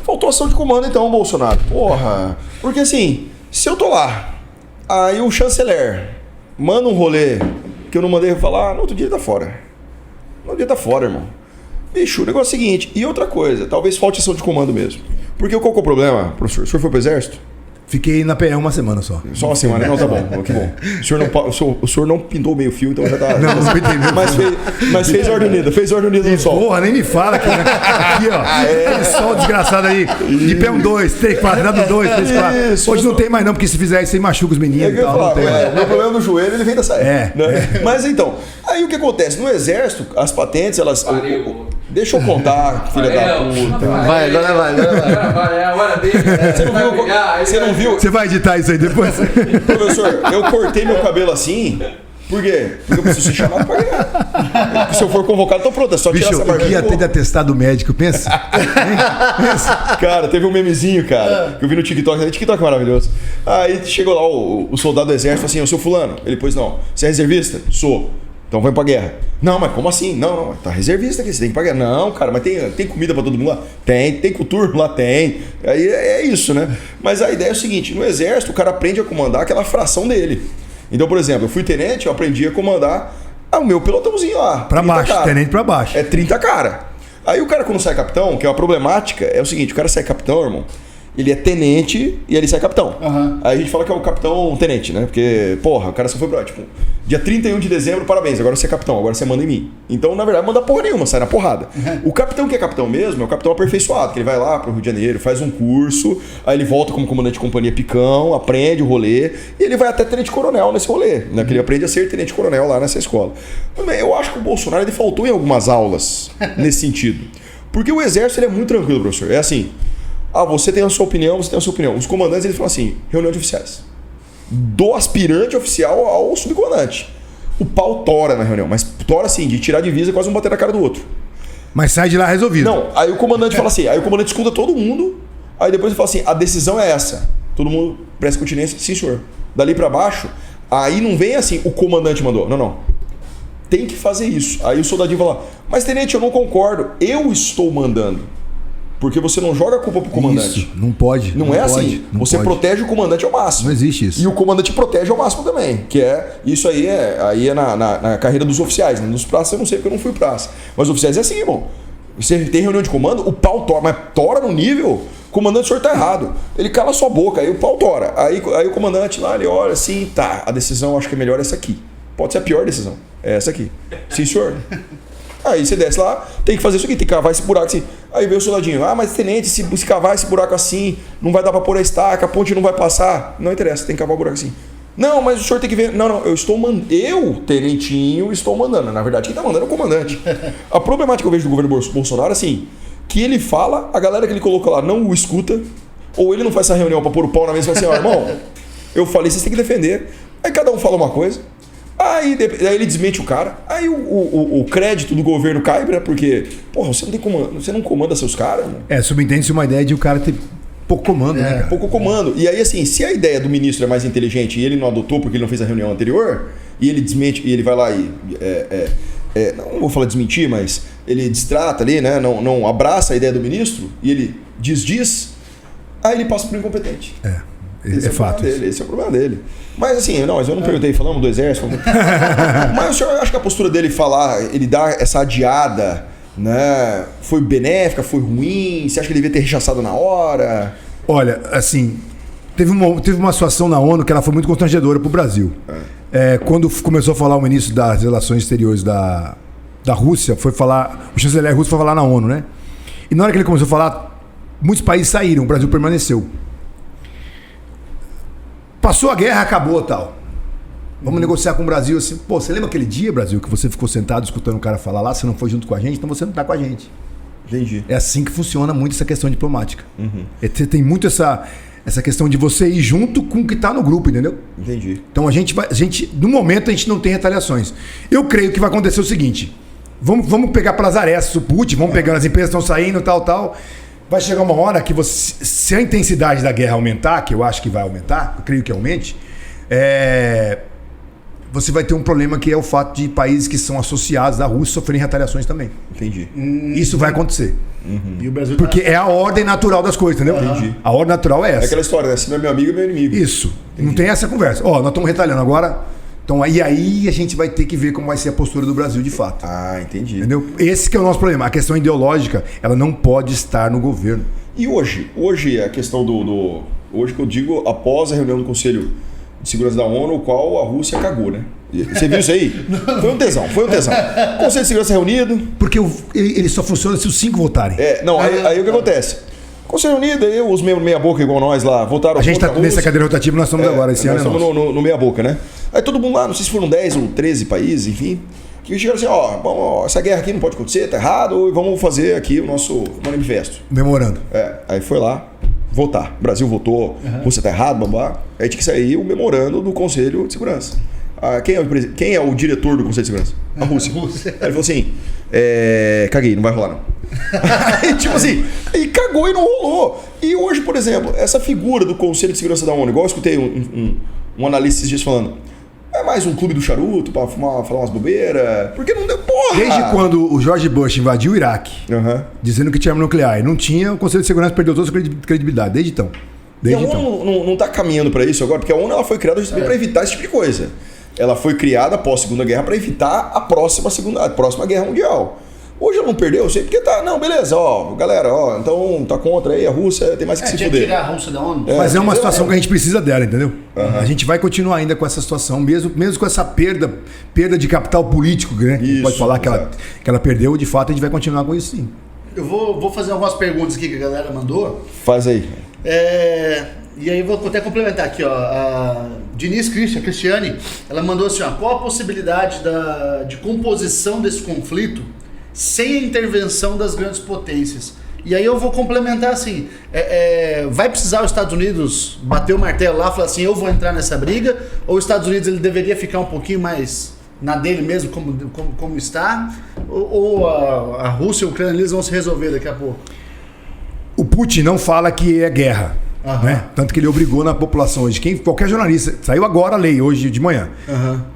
faltou ação de comando então, Bolsonaro. Porra, porque assim, se eu tô lá, aí o chanceler manda um rolê que eu não mandei falar, no outro dia ele tá fora. No outro dia tá fora, irmão. Bicho, o negócio é o seguinte, e outra coisa, talvez falte ação de comando mesmo. Porque qual que é o problema, professor? O senhor foi pro exército? Fiquei na PE uma semana só. Só uma semana? Não, tá bom. Que bom. O senhor não pintou meio fio, então já tá... Não pintei meio fio. Mas fez ordem unida. Fez ordem unida no sol. Porra, nem me fala aqui, né? Aqui, ó. Aquele sol desgraçado aí. De pé 1, 2, 3, 4. Dado 2, 3, 4. Hoje não tem mais não, porque se fizer isso aí machuca os meninos. O meu problema no joelho, ele vem dessa época. Né? Mas então, aí o que acontece? No exército, as patentes, elas... Deixa eu contar, filha da puta. Vai, agora vai. Agora dele. Você não viu? Você vai editar isso aí depois? Professor, eu cortei meu cabelo assim. Por quê? Porque eu preciso ser chamado pra ganhar. Se eu for convocado, tô pronto. É só tirar essa marca. Bicho, o que ia ter de atestado médico, pensa? Cara, teve um memezinho, cara, que eu vi no TikTok. TikTok é maravilhoso. Aí chegou lá o soldado do exército, assim, eu sou fulano. Ele, pois não. Você é reservista? Sou. Então vai pra guerra. Não, mas como assim? Não, tá reservista aqui, você tem que ir pra guerra. Não, cara, mas tem comida pra todo mundo lá? Tem coturno lá? Tem. Aí é isso, né? Mas a ideia é o seguinte, no exército o cara aprende a comandar aquela fração dele. Então, por exemplo, eu fui tenente, eu aprendi a comandar o meu pelotãozinho lá. Pra baixo, cara. Tenente pra baixo. É 30 cara. Aí o cara quando sai capitão, que é uma problemática, é o seguinte, o cara sai capitão, irmão, Ele é tenente e ele sai capitão. Aham. Aí a gente fala que é o capitão tenente, né? Porque, porra, o cara só foi pra, tipo, dia 31 de dezembro, parabéns, agora você é capitão, agora você manda em mim. Então, na verdade, manda porra nenhuma, sai na porrada. O capitão que é capitão mesmo é o capitão aperfeiçoado, que ele vai lá pro Rio de Janeiro, faz um curso, aí ele volta como comandante de companhia picão, aprende o rolê, e ele vai até tenente-coronel nesse rolê, né? Que ele aprende a ser tenente-coronel lá nessa escola. Mas eu acho que o Bolsonaro ele faltou em algumas aulas nesse sentido. Porque o exército ele é muito tranquilo, professor. É assim... você tem a sua opinião, você tem a sua opinião. Os comandantes, eles falam assim, reunião de oficiais. Do aspirante oficial ao subcomandante. O pau tora na reunião, mas tora assim, de tirar a divisa e quase um bater na cara do outro. Mas sai de lá resolvido. Não, aí o comandante fala assim, aí o comandante escuta todo mundo, aí depois ele fala assim, a decisão é essa. Todo mundo presta continência, sim senhor. Dali pra baixo, aí não vem assim, o comandante mandou. Não. Tem que fazer isso. Aí o soldadinho fala, mas tenente, eu não concordo, eu estou mandando. Porque você não joga a culpa pro comandante. Isso, não pode. Não é assim. Você protege o comandante ao máximo. Não existe isso. E o comandante protege ao máximo também. Que é. Isso aí é na carreira dos oficiais. Né? Nos praças eu não sei porque eu não fui praça. Mas os oficiais é assim, irmão. Você tem reunião de comando, o pau tora. Mas tora no nível, o comandante, o senhor tá errado. Ele cala sua boca, aí o pau tora. Aí o comandante lá, ele olha assim, tá, a decisão acho que é melhor essa aqui. Pode ser a pior decisão. É essa aqui. Sim, senhor. Aí você desce lá, tem que fazer isso aqui, tem que cavar esse buraco assim. Aí vem o soldadinho, mas tenente, se cavar esse buraco assim, não vai dar pra pôr a estaca, a ponte não vai passar. Não interessa, tem que cavar o buraco assim. Não, mas o senhor tem que ver. Não, eu estou mandando. Eu, tenentinho, estou mandando. Na verdade, quem tá mandando é o comandante. A problemática que eu vejo do governo Bolsonaro, assim, que ele fala, a galera que ele colocou lá não o escuta, ou ele não faz essa reunião pra pôr o pau na mesa e falar assim, irmão, eu falei, vocês têm que defender. Aí cada um fala uma coisa. Aí ele desmente o cara, aí o crédito do governo cai, né? Porque, porra, você não comanda seus caras, né? Subentende-se uma ideia de o cara ter pouco comando, né, cara? Pouco comando. E aí, assim, se a ideia do ministro é mais inteligente e ele não adotou porque ele não fez a reunião anterior, e ele desmente, e ele vai lá e. Não vou falar desmentir, mas ele distrata ali, né? Não abraça a ideia do ministro e ele diz, aí ele passa por incompetente. É fato. Esse é o problema dele. Mas assim, mas eu não perguntei, falamos do exército. Mas o senhor acha que a postura dele ele dar essa adiada, né? Foi benéfica, foi ruim? Você acha que ele devia ter rechaçado na hora? Olha, assim, teve uma situação na ONU que ela foi muito constrangedora pro Brasil. Quando começou a falar o ministro das Relações Exteriores da Rússia, o chanceler russo foi falar na ONU, né? E na hora que ele começou a falar, muitos países saíram, o Brasil permaneceu. Passou a guerra, acabou tal. Vamos negociar com o Brasil assim. Pô, você lembra aquele dia, Brasil, que você ficou sentado escutando o cara falar lá, você não foi junto com a gente, então você não tá com a gente. Entendi. É assim que funciona muito essa questão diplomática. Tem muito essa questão de você ir junto com o que tá no grupo, entendeu? Entendi. Então no momento a gente não tem retaliações. Eu creio que vai acontecer o seguinte: vamos pegar pelas arestas o Putin, vamos pegando as empresas que estão saindo, tal. Vai chegar uma hora que se a intensidade da guerra aumentar, que eu acho que vai aumentar, eu creio que aumente, você vai ter um problema que é o fato de países que são associados à Rússia sofrerem retaliações também. Entendi. Isso vai acontecer. E o Brasil porque é a ordem natural das coisas, entendeu? Entendi. A ordem natural é essa. É aquela história, né? Se não é meu amigo, é meu inimigo. Isso. Entendi. Não tem essa conversa. Nós estamos retalhando agora. Então aí a gente vai ter que ver como vai ser a postura do Brasil de fato. Entendi. Entendeu? Esse que é o nosso problema. A questão ideológica, ela não pode estar no governo. E hoje a questão hoje que eu digo, após a reunião do Conselho de Segurança da ONU, o qual a Rússia cagou, né? Você viu isso aí? Foi um tesão. Conselho de Segurança reunido. Porque ele só funciona se os 5 votarem. Aí o que acontece? Conselho reunido, aí os meia boca igual nós lá, votaram. A gente tá nessa cadeira rotativa, nós estamos agora, esse ano. Nós estamos no meia boca, né? Aí todo mundo lá, não sei se foram 10 ou 13 países, enfim, que chegaram assim, essa guerra aqui não pode acontecer, tá errado, e vamos fazer aqui o nosso manifesto. Memorando. Aí foi lá votar. O Brasil votou, Rússia tá errado, babá. Aí tinha que sair o memorando do Conselho de Segurança. Quem é o diretor do Conselho de Segurança? A Rússia. Aí ele falou assim, caguei, não vai rolar não. Aí, tipo assim, e cagou e não rolou. E hoje, por exemplo, essa figura do Conselho de Segurança da ONU, igual eu escutei um analista esses dias falando, é mais um clube do charuto pra falar umas bobeiras, porque não deu porra. Desde quando o George Bush invadiu o Iraque, dizendo que tinha arma nuclear, e não tinha, o Conselho de Segurança perdeu toda a sua credibilidade, desde então. E a ONU não tá caminhando pra isso agora, porque a ONU ela foi criada justamente pra evitar esse tipo de coisa. Ela foi criada após a Segunda Guerra para evitar a próxima Guerra Mundial. Hoje ela não perdeu, eu sei porque tá. Não, beleza, ó, galera, ó, então tá contra aí a Rússia, tem mais que se tinha fuder. que tirar a Rússia da ONU. Mas é uma situação que a gente precisa dela, entendeu? A gente vai continuar ainda com essa situação, mesmo com essa perda de capital político, né? Isso, pode falar que ela perdeu, de fato, a gente vai continuar com isso sim. Eu vou fazer algumas perguntas aqui que a galera mandou. Faz aí. E aí vou até complementar aqui, ó. A Diniz Cristiane, ela mandou assim, ó, qual a possibilidade de composição desse conflito sem a intervenção das grandes potências? E aí eu vou complementar assim, vai precisar os Estados Unidos bater o martelo lá e falar assim, eu vou entrar nessa briga? Ou os Estados Unidos ele deveria ficar um pouquinho mais na dele mesmo, como está? Ou a Rússia e a Ucrânia eles vão se resolver daqui a pouco? O Putin não fala que é guerra. Né? Tanto que ele obrigou na população hoje. Qualquer jornalista, saiu agora a lei, hoje de manhã.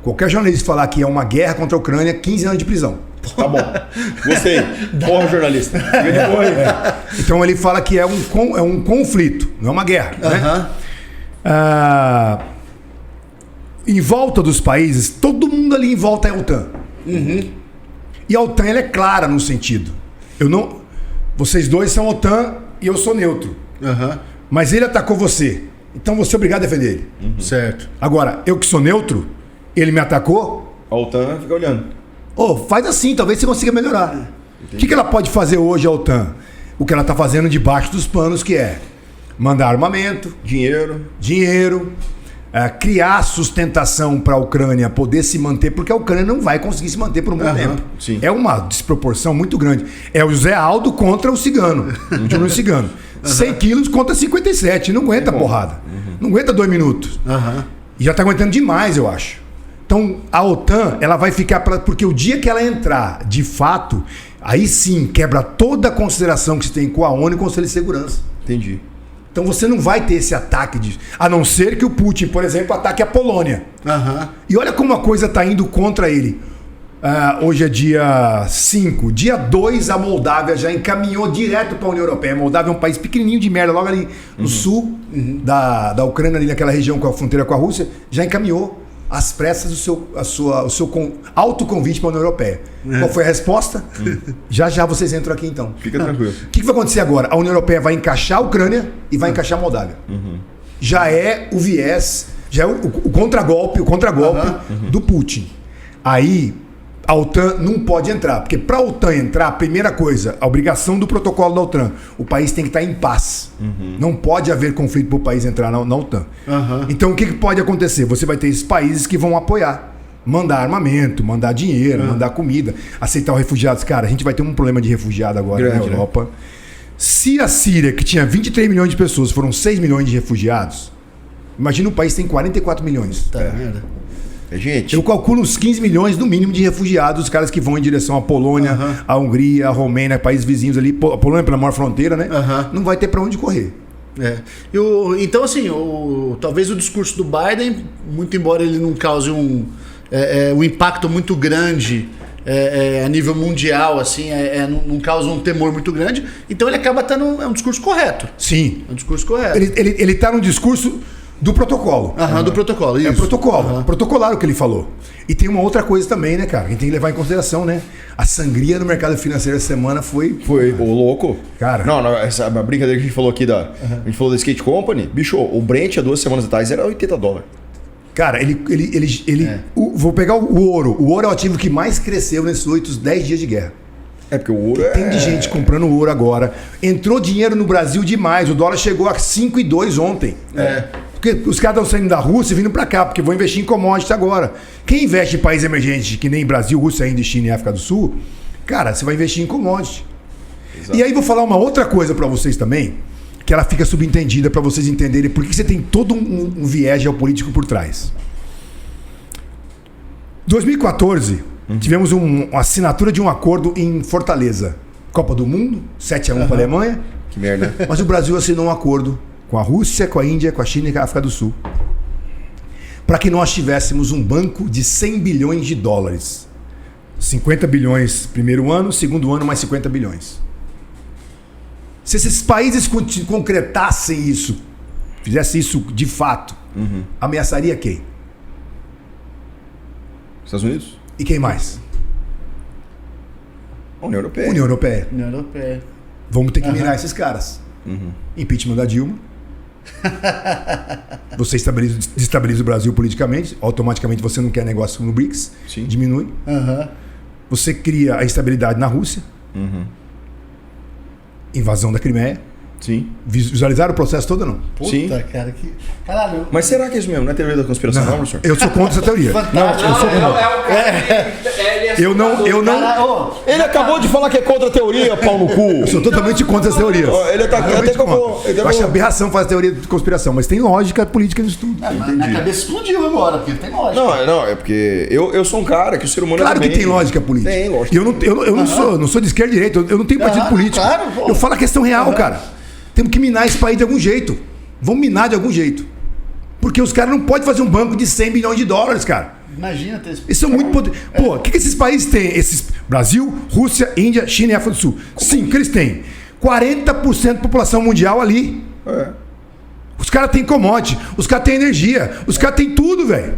Qualquer jornalista falar que é uma guerra contra a Ucrânia, 15 anos de prisão. Tá bom. Gostei. Porra, jornalista. Então ele fala que é um conflito, não é uma guerra. Né? Em volta dos países, todo mundo ali em volta é a OTAN. E a OTAN ela é clara no sentido. Vocês dois são OTAN e eu sou neutro. Mas ele atacou você. Então você é obrigado a defender ele. Certo. Agora, eu que sou neutro, ele me atacou. A OTAN fica olhando. Faz assim, talvez você consiga melhorar. O que ela pode fazer hoje, a OTAN? O que ela está fazendo debaixo dos panos, que é mandar armamento, dinheiro, criar sustentação para a Ucrânia poder se manter, porque a Ucrânia não vai conseguir se manter por um bom tempo. Sim. É uma desproporção muito grande. É o Zé Aldo contra o Cigano, o Júnior Cigano. 100 quilos contra 57, não aguenta porrada. Não aguenta 2 minutos. E já está aguentando demais, eu acho. Então, a OTAN, ela vai ficar... Porque o dia que ela entrar, de fato, aí sim, quebra toda a consideração que você tem com a ONU e com o Conselho de Segurança. Entendi. Então você não vai ter esse ataque a não ser que o Putin, por exemplo, ataque a Polônia. E olha como a coisa está indo contra ele. Hoje é dia 5. Dia 2 a Moldávia já encaminhou direto para a União Europeia. A Moldávia é um país pequenininho de merda, logo ali no sul da Ucrânia, ali naquela região com a fronteira com a Rússia, já encaminhou às pressas o seu autoconvite para a União Europeia. Qual foi a resposta? Já vocês entram aqui então. Fica tranquilo. O que vai acontecer agora? A União Europeia vai encaixar a Ucrânia e vai encaixar a Moldávia. Já é o viés, já é o contragolpe do Putin. Aí a OTAN não pode entrar, porque para a OTAN entrar, a primeira coisa, a obrigação do protocolo da OTAN, o país tem que estar em paz. Não pode haver conflito para o país entrar na OTAN. Então o que pode acontecer? Você vai ter esses países que vão apoiar, mandar armamento, mandar dinheiro, mandar comida, aceitar os refugiados. Cara, a gente vai ter um problema de refugiado agora na Europa. Né? Se a Síria, que tinha 23 milhões de pessoas, foram 6 milhões de refugiados, imagina um país que tem 44 milhões. Merda. Gente. Eu calculo uns 15 milhões no mínimo de refugiados, os caras que vão em direção à Polônia, à Hungria, à Romênia, países vizinhos ali. A Polônia pela maior fronteira, né? Não vai ter para onde correr. Então, assim, talvez o discurso do Biden, muito embora ele não cause um impacto muito grande a nível mundial, assim, não causa um temor muito grande, então ele acaba tendo um discurso correto. Sim. É um discurso correto. Ele tá no discurso do protocolo. Do protocolo, isso. É protocolo. Protocolar o que ele falou. E tem uma outra coisa também, né, cara? A gente tem que levar em consideração, né? A sangria no mercado financeiro essa semana foi o louco. Cara. Não, essa brincadeira que a gente falou aqui a gente falou da Skate Company, bicho, o Brent há 2 semanas atrás era $80. Cara, vou pegar o ouro. O ouro é o ativo que mais cresceu nesses 10 dias de guerra. Porque o ouro tem de gente comprando ouro agora. Entrou dinheiro no Brasil demais. O dólar chegou a 5,2 ontem. Porque os caras estão saindo da Rússia e vindo pra cá, porque vão investir em commodities agora. Quem investe em países emergentes, que nem Brasil, Rússia, Índia, China e África do Sul, cara, você vai investir em commodities. Exato. E aí vou falar uma outra coisa pra vocês também, que ela fica subentendida pra vocês entenderem por que você tem todo um viés geopolítico por trás. 2014, tivemos uma assinatura de um acordo em Fortaleza. Copa do Mundo, 7-1 para a Alemanha. Que merda. Mas o Brasil assinou um acordo com a Rússia, com a Índia, com a China e com a África do Sul, para que nós tivéssemos um banco de 100 bilhões de dólares. 50 bilhões primeiro ano, segundo ano mais 50 bilhões. Se esses países concretassem isso, fizessem isso de fato, ameaçaria quem? Estados Unidos? E quem mais? União Europeia. União Europeia. União Europeia. Vamos ter que mirar esses caras. Impeachment da Dilma. Você destabiliza o Brasil politicamente, automaticamente você não quer negócio no BRICS, Sim. diminui. Você cria a instabilidade na Rússia. Invasão da Crimeia. Sim. Visualizaram o processo todo ou não? Puta, Sim. cara, que... Caralho. Mas será que é isso mesmo? Não é teoria da conspiração, não, professor? Eu sou contra essa teoria. Fantástico. Não, é o cara que ele é Eu não, Cara, ô, Ele acabou de falar que é contra a teoria, pau no cu. eu sou totalmente contra essa teoria. Ó, ele tá Totalmente até que eu vou- contra. ele Eu acho vou- aberração fazer teoria de conspiração, mas tem lógica política nisso tudo. na cabeça explodiu agora, porque tem lógica. Não, é porque eu sou um cara que o ser humano Claro é que do bem. tem lógica política. Tem, lógico. E eu não sou de esquerda e direita, eu não tenho partido político. claro, pô. Eu falo a questão real, cara. Temos que minar esse país de algum jeito. Vamos minar de algum jeito. Porque os caras não podem fazer um banco de 100 bilhões de dólares, cara. Imagina ter esse... Eles são muito poderosos. Pô, o que esses países têm? Brasil, Rússia, Índia, China e África do Sul. Sim, que eles têm 40% da população mundial ali. É. Os caras têm commodity, os caras têm energia, os caras têm tudo, velho.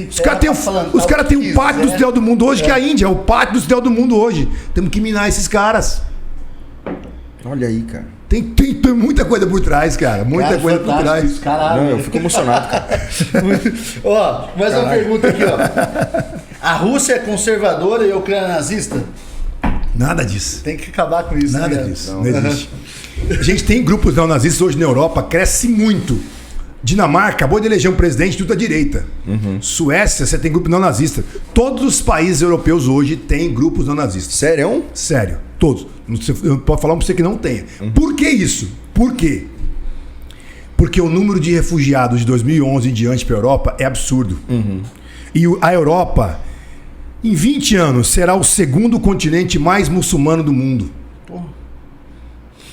Os caras têm o pátio industrial do mundo hoje, que é a Índia, é o pátio industrial do mundo hoje. Temos que minar esses caras. Olha aí, cara. Tem muita coisa por trás, cara. Muita coisa por trás. Caralho. Não, eu fico emocionado, cara. Ó, mais uma pergunta aqui, ó. A Rússia é conservadora e a Ucrânia é nazista? Nada disso. Tem que acabar com isso. Nada né? disso. Não existe. A gente tem grupos neonazistas hoje na Europa, cresce muito. Dinamarca acabou de eleger um presidente tudo à direita. Suécia, você tem grupo neonazista. Todos os países europeus hoje têm grupos neonazistas. Sério? Sério, todos. Eu posso falar pra você que não tenha. Por que isso? Por quê? Porque o número de refugiados de 2011 em diante para a Europa é absurdo. E a Europa, em 20 anos, será o segundo continente mais muçulmano do mundo.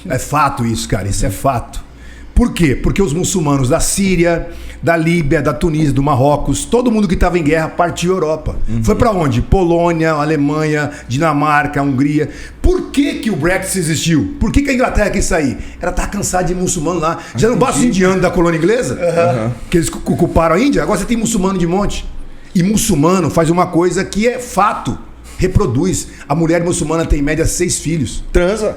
É fato isso, cara. Isso é fato. Por quê? Porque os muçulmanos da Síria, da Líbia, da Tunísia, do Marrocos, todo mundo que estava em guerra partiu à Europa. Foi para onde? Polônia, Alemanha, Dinamarca, Hungria. Por que o Brexit existiu? Por que a Inglaterra quis sair? Ela estava cansada de muçulmano lá. Já não basta os indianos da colônia inglesa? Que eles culparam a Índia? Agora você tem muçulmano de monte. E muçulmano faz uma coisa que é fato. Reproduz. A mulher muçulmana tem em média 6 filhos. Transa.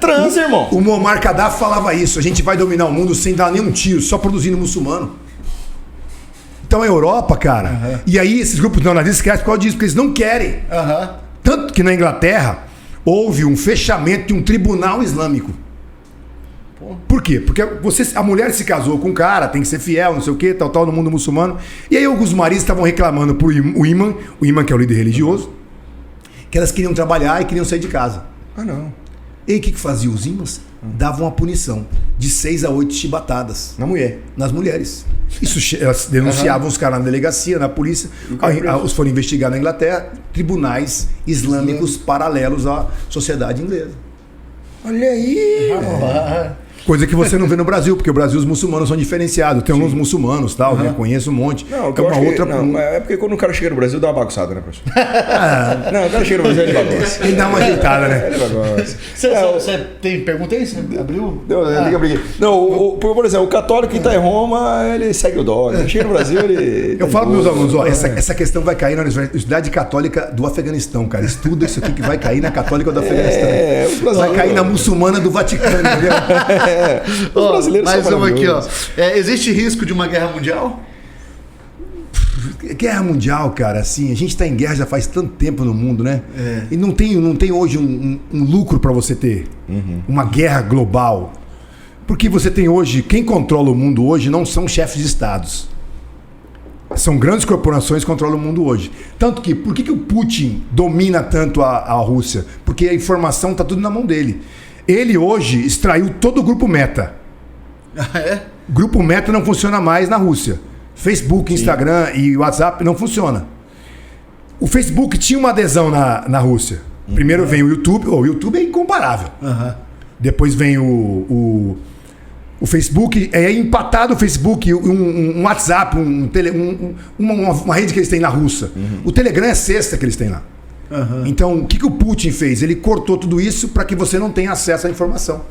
Transa, irmão. O Muammar Gaddafi falava isso. A gente vai dominar o mundo sem dar nenhum tiro, só produzindo muçulmano. Então a Europa, cara. E aí esses grupos neonazistas crescem por causa disso, porque eles não querem. Tanto que na Inglaterra houve um fechamento de um tribunal islâmico. Por quê? Porque a mulher se casou com um cara, tem que ser fiel, não sei o que, tal, no mundo muçulmano. E aí alguns maridos estavam reclamando pro o imã que é o líder religioso, que elas queriam trabalhar e queriam sair de casa. Ah, não. E aí o que faziam os imãs? Davam uma punição de 6 a 8 chibatadas Na mulher. nas mulheres. Isso, elas denunciavam os caras na delegacia, na polícia, os foram investigar na Inglaterra, tribunais islâmicos paralelos à sociedade inglesa. Olha aí. Coisa que você não vê no Brasil, porque no Brasil os muçulmanos são diferenciados. Tem alguns muçulmanos, tal, né? Conheço um monte. Não, é uma outra. é porque quando o cara chega no Brasil dá uma bagunçada, né, professor? Não, o cara chega no Brasil ele bagunça. Ele dá uma ajeitada, né? Ele bagunça. Você tem pergunta aí? Você abriu? Não, por exemplo, o católico que está em Roma, ele segue o dogma. Chega no Brasil, ele. Eu falo para meus alunos, ó, essa questão vai cair na Universidade Católica do Afeganistão, cara. Estuda isso aqui que vai cair na Católica do Afeganistão. Vai cair na muçulmana do Vaticano, entendeu? Os brasileiros mais são uma aqui, ó. maravilhosos. Existe risco de uma guerra mundial? Guerra mundial, cara, assim, a gente tá em guerra já faz tanto tempo no mundo, né? E não tem hoje um lucro para você ter uma guerra global. Porque você tem hoje, quem controla o mundo hoje não são chefes de estados. São grandes corporações que controlam o mundo hoje. Tanto que, por que o Putin domina tanto a Rússia? Porque a informação tá tudo na mão dele. Ele hoje extraiu todo o grupo Meta. Grupo Meta não funciona mais na Rússia. Facebook, Instagram e WhatsApp não funciona. O Facebook tinha uma adesão na Rússia. Primeiro vem o YouTube. O YouTube é incomparável. Depois vem o Facebook. É empatado o Facebook, um WhatsApp, uma rede que eles têm na Rússia. O Telegram é a sexta que eles têm lá. Então, o que o Putin fez? Ele cortou tudo isso para que você não tenha acesso à informação.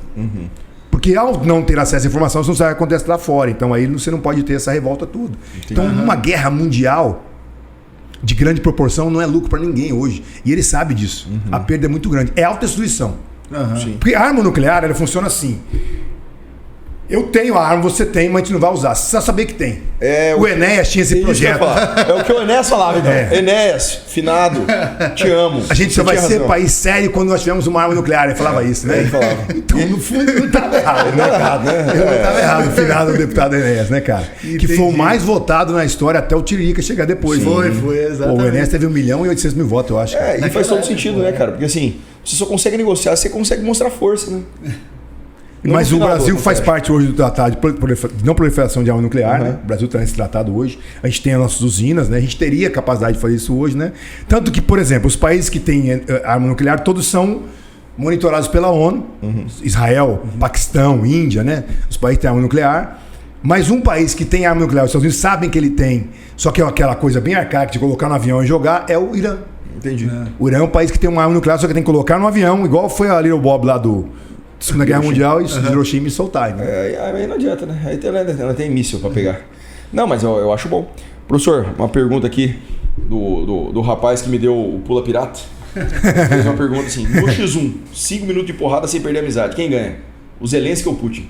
Porque ao não ter acesso à informação, você não sabe o que acontece lá fora. Então, aí você não pode ter essa revolta toda. Então, uma guerra mundial, de grande proporção não é lucro para ninguém hoje. E ele sabe disso. A perda é muito grande. É autodestruição. Porque a arma nuclear, ela funciona assim. Eu tenho a arma, você tem, mas a gente não vai usar. Você precisa saber que tem. O Enéas tinha esse projeto. É o que o Enéas falava, então. Enéas, finado, te amo. A gente só vai ser país sério quando nós tivermos uma arma nuclear. Ele falava isso, né? Ele falava. Então, no fundo, não estava errado, né? Ele não estava errado, o finado do deputado Enéas, né, cara? Que foi o mais votado na história até o Tiririca chegar depois. Foi, exatamente. O Enéas teve 1.800.000 votos, eu acho. E faz todo sentido, né, cara? Porque assim, você só consegue negociar, você consegue mostrar força, né? Mas o Brasil faz parte hoje do tratado de não proliferação de arma nuclear, né? O Brasil está nesse tratado hoje. A gente tem as nossas usinas, né? A gente teria capacidade de fazer isso hoje, né? Tanto que, por exemplo, os países que têm arma nuclear, todos são monitorados pela ONU. Israel, Paquistão, Índia, né? Os países que têm arma nuclear. Mas um país que tem arma nuclear, os Estados Unidos sabem que ele tem, só que é aquela coisa bem arcaica de colocar no avião e jogar, é o Irã. Entendi. O Irã é um país que tem uma arma nuclear, só que tem que colocar no avião, igual foi a Little Bob lá do Segunda Guerra Mundial, e Hiroshima e soltar. Né? Aí não adianta, né? Aí ela tem míssil pra pegar. Não, mas eu acho bom. Professor, uma pergunta aqui do rapaz que me deu o Pula Pirata. Fez uma pergunta assim: no X1, 5 minutos de porrada sem perder a amizade, quem ganha? O Zelensky ou o Putin?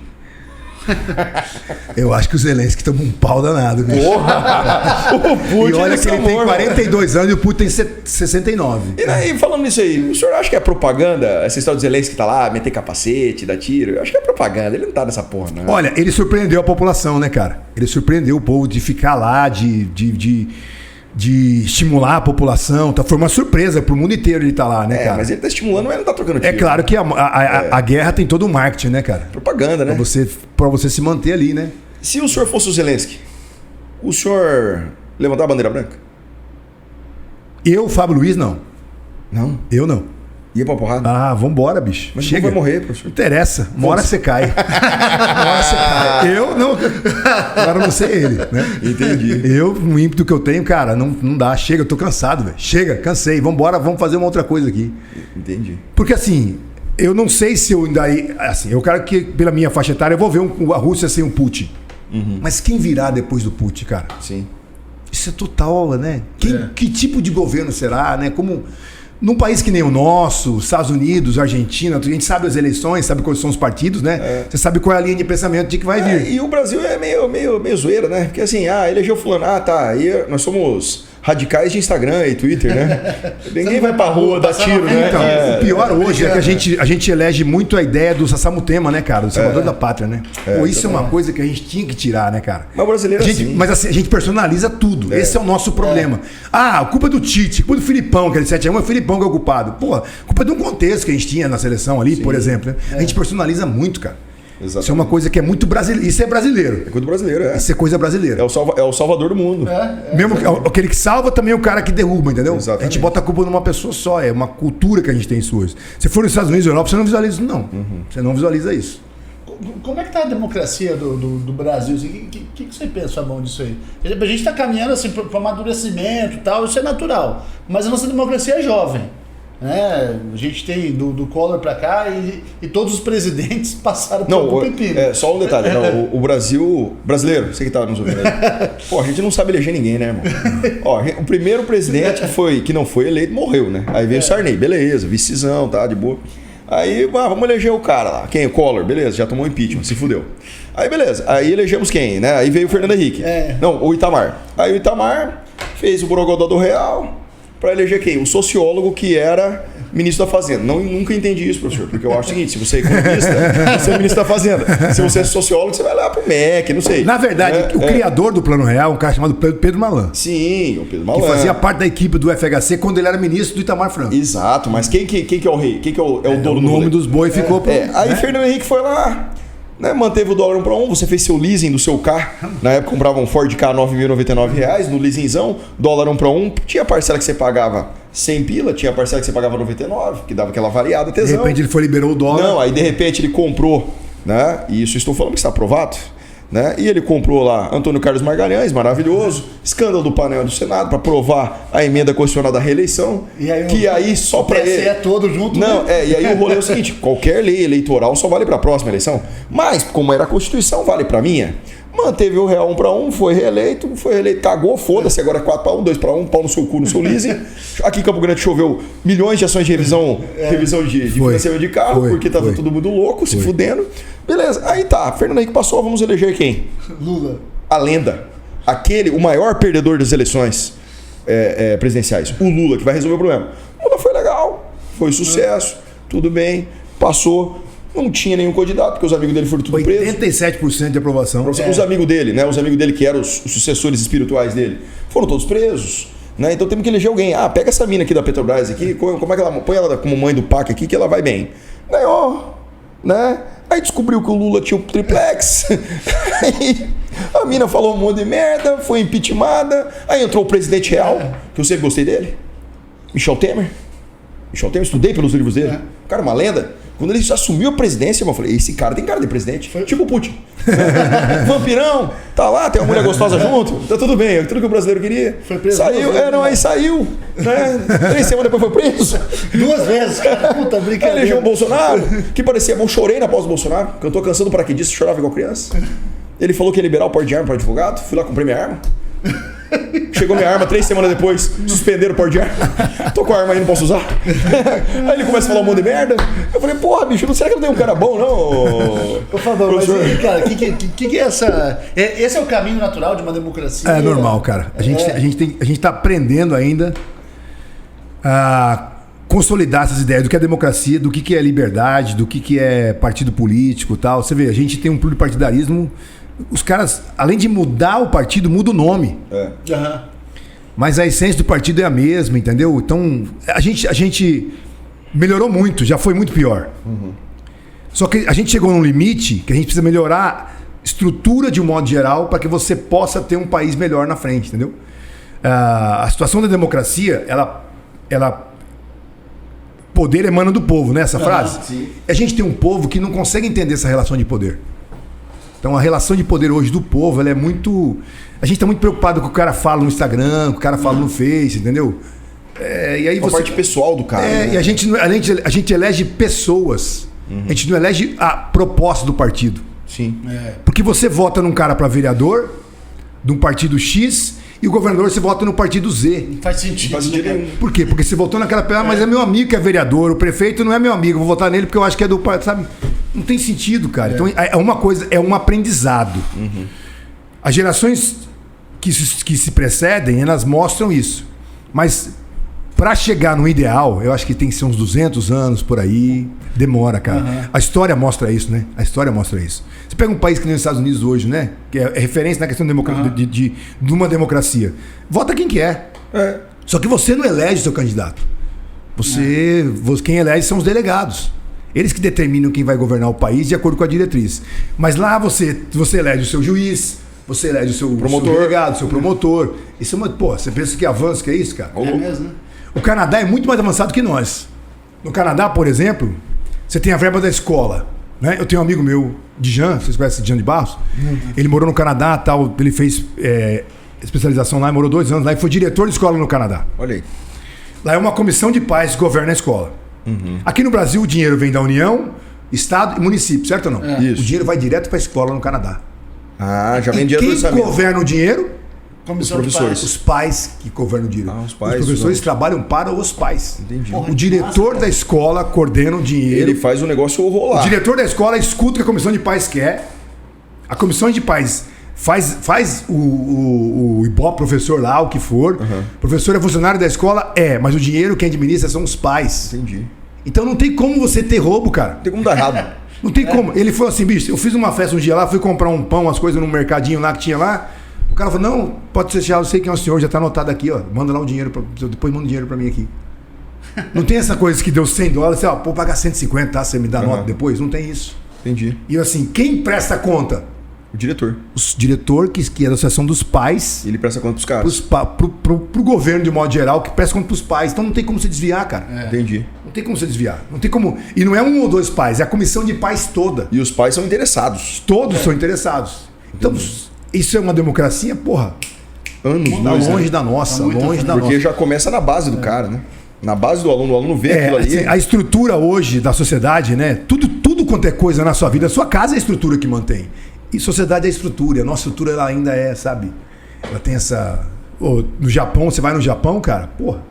Eu acho que o Zelensky toma um pau danado. Porra! O Putin, e olha que ele tem 42 anos e o Putin tem 69. E falando nisso aí, o senhor acha que é propaganda? Essa história do Zelensky que tá lá, meter capacete, dar tiro? Eu acho que é propaganda, ele não tá nessa porra, não. Olha, ele surpreendeu a população, né, cara? Ele surpreendeu o povo de ficar lá, de estimular a população, tá? Foi uma surpresa pro mundo inteiro ele tá lá, né, cara? Mas ele tá estimulando, mas não tá trocando tiro. É claro que a guerra tem todo um marketing, né, cara? Propaganda, né? Pra você se manter ali, né? Se o senhor fosse o Zelensky, o senhor levantar a bandeira branca? Eu, Fábio Luiz, não. Não? Eu não. Ia pra porrada? Ah, vambora, bicho. Mas chega. Vai morrer, professor. Não interessa. Uma hora você cai. Uma hora você cai. Eu não. Agora não sei ele, né? Entendi. Eu, no ímpeto que eu tenho, cara, não dá. Chega, eu tô cansado, velho. Chega, cansei. Vambora, vamos fazer uma outra coisa aqui. Entendi. Porque assim, eu não sei se eu ainda. Assim, eu quero que, pela minha faixa etária, eu vou ver a Rússia sem o Putin. Mas quem virá depois do Putin, cara? Sim. Isso é total, né? Que tipo de governo será, né? Como. Num país que nem o nosso, Estados Unidos, Argentina, a gente sabe as eleições, sabe quais são os partidos, né? Você sabe qual é a linha de pensamento de que vai vir. E o Brasil é meio zoeira, né? Porque assim, elegeu fulano, tá, aí nós somos radicais de Instagram e Twitter, né? Ninguém vai pra rua dar tiro, né? Então, o pior hoje é que a gente elege muito a ideia do Sassamutema, né, cara? Do salvador da pátria, né? Isso é uma coisa que a gente tinha que tirar, né, cara? Mas o brasileiro Mas assim, a gente personaliza tudo. Esse é o nosso problema. A culpa é do Tite, culpa do Filipão, que ele 7-1, é o Filipão que é o culpado. Pô, culpa de um contexto que a gente tinha na seleção ali, por exemplo. Né? A gente personaliza muito, cara. Exatamente. Isso é uma coisa que é muito brasileira. Isso é brasileiro. É coisa brasileira, Isso é coisa brasileira. É o salvador do mundo. Mesmo aquele que salva também é o cara que derruba, entendeu? Exatamente. A gente bota a culpa numa pessoa só. É uma cultura que a gente tem isso hoje. Se for nos Estados Unidos ou Europa, você não visualiza isso, não. Você não visualiza isso. Como é que tá a democracia do Brasil? O que você pensa, Fabão, disso aí? A gente está caminhando assim, para o amadurecimento e tal, isso é natural. Mas a nossa democracia é jovem. A gente tem do Collor para cá e todos os presidentes passaram por pepino. Só um detalhe, o brasileiro, você que tá nos ouvindo aí, pô, a gente não sabe eleger ninguém, né, irmão? O primeiro presidente que não foi eleito morreu, né? Aí veio o Sarney, beleza, vicezão, tá, de boa. Aí, vamos eleger o cara lá. Quem? O Collor, beleza, já tomou impeachment, se fudeu. Aí, beleza, aí elegemos quem, né? Aí veio o Fernando Henrique. Não, o Itamar. Aí o Itamar fez o Borogodó do Real para eleger quem? O sociólogo que era ministro da Fazenda. Nunca entendi isso, professor, porque eu acho o seguinte: se você é economista, você é ministro da Fazenda. Se você é sociólogo, você vai lá pro MEC, não sei. Na verdade, o criador do Plano Real é um cara chamado Pedro Malan. Sim, o Pedro Malan. Que fazia parte da equipe do FHC quando ele era ministro do Itamar Franco. Exato, mas quem que é o rei? Quem que é o dono do rolê? O nome dos bois ficou... Aí Fernando Henrique foi lá, né, manteve o dólar 1 para 1, você fez seu leasing do seu carro. Na época comprava um Ford K R$9.099 no leasingzão, dólar 1 para 1. Tinha parcela que você pagava 100 pila, tinha parcela que você pagava 99, que dava aquela variada, tesão. De repente ele liberou o dólar. Não, aí de repente ele comprou, né? E isso estou falando que está aprovado, né? E ele comprou lá Antônio Carlos Magalhães, maravilhoso, escândalo do painel do Senado para provar a emenda constitucional da reeleição, e aí, só para ele é todo junto. Não, e aí o rolê é o seguinte: qualquer lei eleitoral só vale para a próxima eleição, mas como era a Constituição, vale para a minha. Manteve o real 1-1, foi reeleito, cagou, foda-se, agora 4-1, 2-1, pau no seu cu, no seu leasing. Aqui em Campo Grande choveu milhões de ações de revisão de financiamento de carro, porque tava todo mundo louco, se fudendo. Beleza, aí tá, Fernando Henrique passou, vamos eleger quem? Lula. A lenda. O maior perdedor das eleições presidenciais, o Lula, que vai resolver o problema. O Lula foi legal, foi sucesso, tudo bem, passou. Não tinha nenhum candidato, porque os amigos dele foram tudo presos. 87% de aprovação. Os amigos dele, né? Os amigos dele que eram os sucessores espirituais dele, foram todos presos. Né? Então temos que eleger alguém. Pega essa mina aqui da Petrobras aqui, como é que ela põe ela como mãe do PAC aqui, que ela vai bem. Ganhou, né? Aí descobriu que o Lula tinha o triplex. Aí a mina falou um monte de merda, foi impeachmentada. Aí entrou o presidente real, que eu sempre gostei dele. Michel Temer, estudei pelos livros dele. O cara é uma lenda. Quando ele assumiu a presidência, eu falei, esse cara tem cara de presidente. Tipo o Putin. Vampirão, tá lá, tem uma mulher gostosa junto, tá tudo bem, tudo que o brasileiro queria. Foi preso. Aí saiu. Né? 3 semanas depois foi preso. 2 vezes, cara. Puta, brincadeira. Aí elegeu o Bolsonaro, que parecia bom. Chorei na pós do Bolsonaro, cantou canção do paraquedista, chorava igual criança. Ele falou que ia liberar o porte de arma para advogado, fui lá, comprei minha arma. Chegou minha arma 3 semanas depois, suspenderam o porte de arma. Tô com a arma aí, não posso usar. Aí ele começa a falar um monte de merda. Eu falei, porra, bicho, será que não tem um cara bom, não? Por favor, mas aí, cara, o que é essa. Esse é o caminho natural de uma democracia? É normal, cara. A gente tá aprendendo ainda a consolidar essas ideias do que é democracia, do que é liberdade, do que é partido político e tal. Você vê, a gente tem um pluripartidarismo. Os caras, além de mudar o partido, muda o nome. Mas a essência do partido é a mesma, entendeu? Então, a gente melhorou muito, já foi muito pior. Só que a gente chegou num limite que a gente precisa melhorar a estrutura de um modo geral para que você possa ter um país melhor na frente, entendeu? A situação da democracia, poder emana do povo, né? Essa frase? Sim. A gente tem um povo que não consegue entender essa relação de poder. Então a relação de poder hoje do povo, ela é muito... A gente está muito preocupado com o que o cara fala no Instagram, com o cara fala no Face, entendeu? E aí a parte pessoal do cara. Né? E a gente elege pessoas. A gente não elege a proposta do partido. Sim. Porque você vota num cara para vereador, de um partido X, e o governador você vota no partido Z. Não faz sentido. Não faz sentido nenhum. Por quê? Porque você votou naquela pessoa, mas é meu amigo que é vereador, o prefeito não é meu amigo, vou votar nele porque eu acho que é do partido, sabe? Não tem sentido, cara. Então é uma coisa, é um aprendizado. As gerações que se precedem, elas mostram isso. Mas para chegar no ideal, eu acho que tem que ser uns 200 anos por aí. Demora, cara. A história mostra isso, né? A história mostra isso. Você pega um país que nem os Estados Unidos hoje, né? Que é referência na questão de uma democracia. Vota quem quer. Só que você não elege seu candidato. Quem elege são os delegados. Eles que determinam quem vai governar o país de acordo com a diretriz. Mas lá você elege o seu juiz, você elege o seu delegado, o seu promotor. Isso é uma... Pô, você pensa que avanço que é isso, cara? É mesmo, né? O Canadá é muito mais avançado que nós. No Canadá, por exemplo, você tem a verba da escola. Né? Eu tenho um amigo meu, Dijan, vocês conhecem Dijan de Barros? Ele morou no Canadá, tal, ele fez especialização lá, morou 2 anos lá e foi diretor de escola no Canadá. Olha aí. Lá é uma comissão de pais que governa a escola. Aqui no Brasil o dinheiro vem da União, Estado e município, certo ou não? Isso. O dinheiro vai direto para a escola no Canadá. Já vem dinheiro do Quem orçamento. governa o dinheiro? Os professores. Os pais que governam o dinheiro. Os pais, os professores trabalham para os pais. Entendi. O diretor da escola coordena o dinheiro. Ele faz o negócio rolar. O diretor da escola escuta o que a comissão de pais quer. A comissão de pais faz o Ibope, professor lá, o que for. O professor é funcionário da escola? Mas o dinheiro quem administra são os pais. Entendi. Então não tem como você ter roubo, cara. Não tem como dar errado. Não tem como. Ele falou assim, bicho, eu fiz uma festa um dia lá, fui comprar um pão, as coisas num mercadinho lá que tinha lá. O cara falou, não, pode ser, já eu sei quem é o senhor, já tá anotado aqui, ó. Manda lá o dinheiro, depois manda o dinheiro pra mim aqui. Não tem essa coisa que deu $100, assim, ó, pô, pagar 150, tá? Você me dá nota depois? Não tem isso. Entendi. E assim, quem presta conta? O diretor. O diretor, que é da Associação dos Pais. Ele presta conta pros caras. Pro governo, de modo geral, que presta conta pros pais. Então não tem como se desviar, cara. Entendi. Não tem como se desviar. Não tem como. E não é 1 ou 2 pais, é a comissão de pais toda. E os pais são interessados. Todos são interessados. Então, isso é uma democracia, porra. Anos, Tá longe da nossa, longe da nossa. Porque já começa na base do cara, né? Na base do aluno. O aluno vê aquilo ali. Assim, a estrutura hoje da sociedade, né? Tudo quanto é coisa na sua vida, a sua casa é a estrutura que mantém. E sociedade é estrutura. A nossa estrutura ela ainda é, sabe? Ela tem essa... no Japão, você vai no Japão, cara, porra.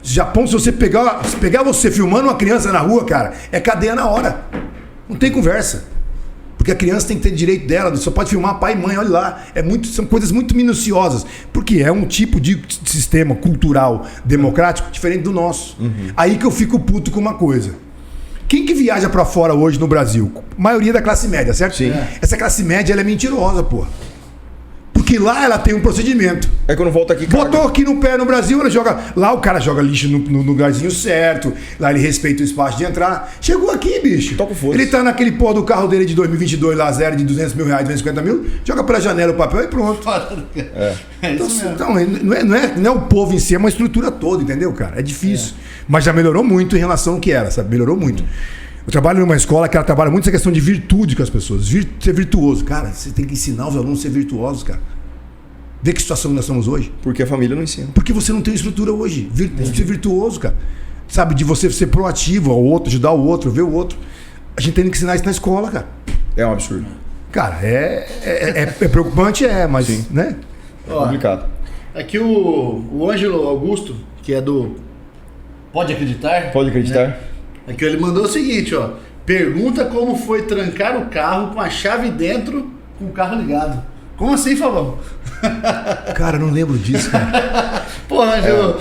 Japão, se você pegar você filmando uma criança na rua, cara, é cadeia na hora. Não tem conversa. Porque a criança tem que ter direito dela, só pode filmar pai e mãe, olha lá. São coisas muito minuciosas. Porque é um tipo de sistema cultural democrático diferente do nosso. Aí que eu fico puto com uma coisa. Quem que viaja pra fora hoje no Brasil? A maioria da classe média, certo? Sim. Essa classe média ela é mentirosa, porra. Porque lá ela tem um procedimento. É quando volta aqui, cara. Botou aqui no pé no Brasil, ela joga. Lá o cara joga lixo no lugarzinho certo. Lá ele respeita o espaço de entrar. Chegou aqui, bicho. Toca o foda-se. Ele tá naquele pó do carro dele de 2022, lá zero de 200 mil reais, 250 mil. Joga pela janela o papel e pronto. É isso mesmo. Então, não é o povo em si, é uma estrutura toda, entendeu, cara? É difícil. Mas já melhorou muito em relação ao que era, sabe? Melhorou muito. Eu trabalho numa escola que ela trabalha muito essa questão de virtude com as pessoas. Ser virtuoso. Cara, você tem que ensinar os alunos a ser virtuosos, cara. Vê que situação nós estamos hoje. Porque a família não ensina. Porque você não tem estrutura hoje. Ser virtuoso, cara. Sabe, de você ser proativo ao outro, ajudar o outro, ver o outro. A gente tem que ensinar isso na escola, cara. É um absurdo. Cara, é preocupante, mas, sim, né? É complicado. Aqui o Ângelo Augusto, que é do Pode Acreditar? Pode acreditar? Né? Aqui ele mandou o seguinte, ó. Pergunta como foi trancar o carro com a chave dentro, com o carro ligado. Como assim, Fabão? Cara, eu não lembro disso, cara. Porra, Ângelo.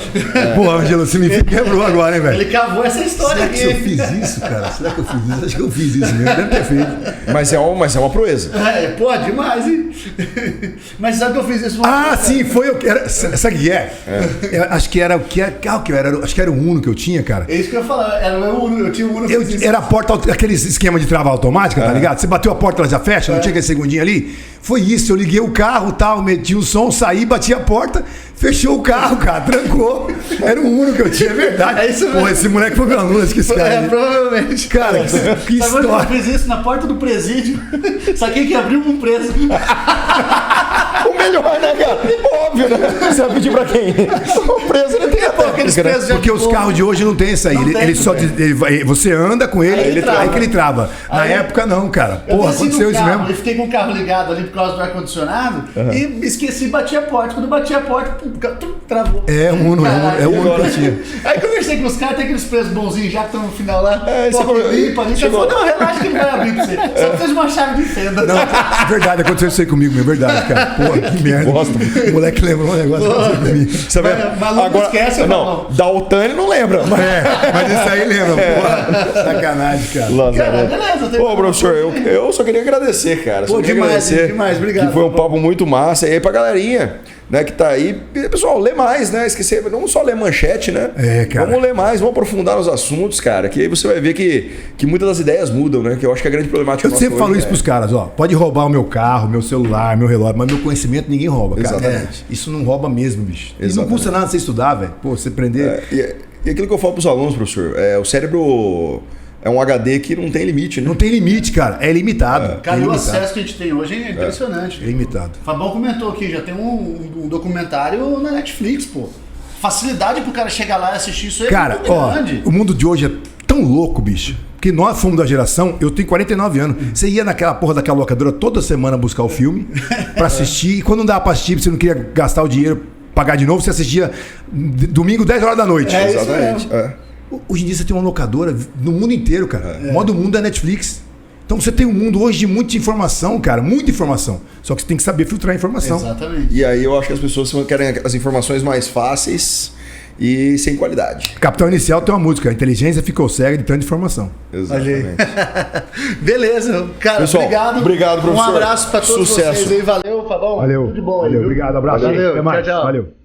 Pô, Ângelo, você me quebrou agora, hein, velho? Ele cavou essa história Será aqui. que eu fiz isso, cara? Será que eu fiz isso? Acho que eu fiz isso mesmo. Deve ter feito. Mas é uma proeza. Pô, demais, hein? Mas sabe que eu fiz isso? Sim, foi o que era. Sabe o que é? Acho que era o que era. Acho que era o Uno que eu tinha, cara. É isso que eu ia falar. Era o meu Uno, eu tinha o Uno. Era a porta, aquele esquema de trava automática, tá ligado? Você bateu a porta, ela já fecha, não tinha aquele segundinho ali. Foi isso, eu liguei o carro e tal, meti o som, saí, bati a porta, fechou o carro, cara, trancou. Era o Uno que eu tinha, é verdade. É isso mesmo. Porra, esse moleque foi meu aluno, acho que esse cara. Provavelmente. Cara, que Sabe história. onde eu fiz isso? Na porta do presídio. Saquei que abriu um preso. O melhor, né, cara? Óbvio, né? Você vai pedir pra quem? O preso não tem Aqueles presos já Porque os carros de hoje não tem isso aí. Você anda com ele, aí que ele trava. Na época não, cara. Porra, aconteceu isso mesmo. Eu fiquei com o carro ligado ali por causa do ar-condicionado e esqueci de bater a porta. Quando eu bati a porta, travou. É o Uno que eu tinha. Aí conversei com os caras, tem aqueles presos bonzinhos já que estão no final lá. Você limpa ali. Falou, não, relaxa que ele vai abrir pra você. Só precisa de uma chave de fenda. Não, é verdade, aconteceu isso aí comigo, é verdade, cara. Porra, que merda. O moleque lembrou um negócio que aconteceu comigo. Você vê? Maluco esquece, não. Da OTAN ele não lembra. Mas isso aí lembra, porra. Sacanagem, cara. Cara, beleza. Ô, professor, eu só queria agradecer, cara. Pô, demais, obrigado. Que foi um papo muito massa. E aí pra galerinha, né, que tá aí. Pessoal, lê mais, né? Esquecer, não só ler manchete, né? Cara. Vamos ler mais, vamos aprofundar nos assuntos, cara. Que aí você vai ver que muitas das ideias mudam, né? Que eu acho que a grande problemática Eu sempre falo isso pros caras, ó. Pode roubar o meu carro, meu celular, meu relógio, mas meu conhecimento ninguém rouba, cara. Exatamente. Isso não rouba mesmo, bicho. Exatamente. E não custa nada você estudar, velho. Pô, você aprender. E aquilo que eu falo pros alunos, professor, o cérebro é um HD que não tem limite, né? Não tem limite, cara. É ilimitado. Cara, é o ilimitado. acesso que a gente tem hoje é impressionante. É ilimitado. O Fabão comentou aqui, já tem um documentário na Netflix, pô. Facilidade pro cara chegar lá e assistir isso aí Cara, muito grande. o mundo de hoje é tão louco, bicho. Porque nós fomos da geração, eu tenho 49 anos. Você ia naquela porra daquela locadora toda semana buscar o filme pra assistir. E quando não dava pra assistir, você não queria gastar o dinheiro, pagar de novo, você assistia domingo, 10 horas da noite. Exatamente. Hoje em dia você tem uma locadora no mundo inteiro, cara. O modo mundo é Netflix. Então você tem um mundo hoje de muita informação, cara. Muita informação. Só que você tem que saber filtrar a informação. Exatamente. E aí eu acho que as pessoas querem as informações mais fáceis e sem qualidade. Capital Inicial tem uma música. A inteligência ficou cega de tanta informação. Exatamente. Beleza. Cara, Pessoal, obrigado, professor. Um abraço pra todos Sucesso. vocês aí. Valeu, Fabão. Valeu. Tudo de bom aí. Valeu. Viu? Obrigado. Abraço. Valeu. Até mais. Tchau, tchau. Valeu.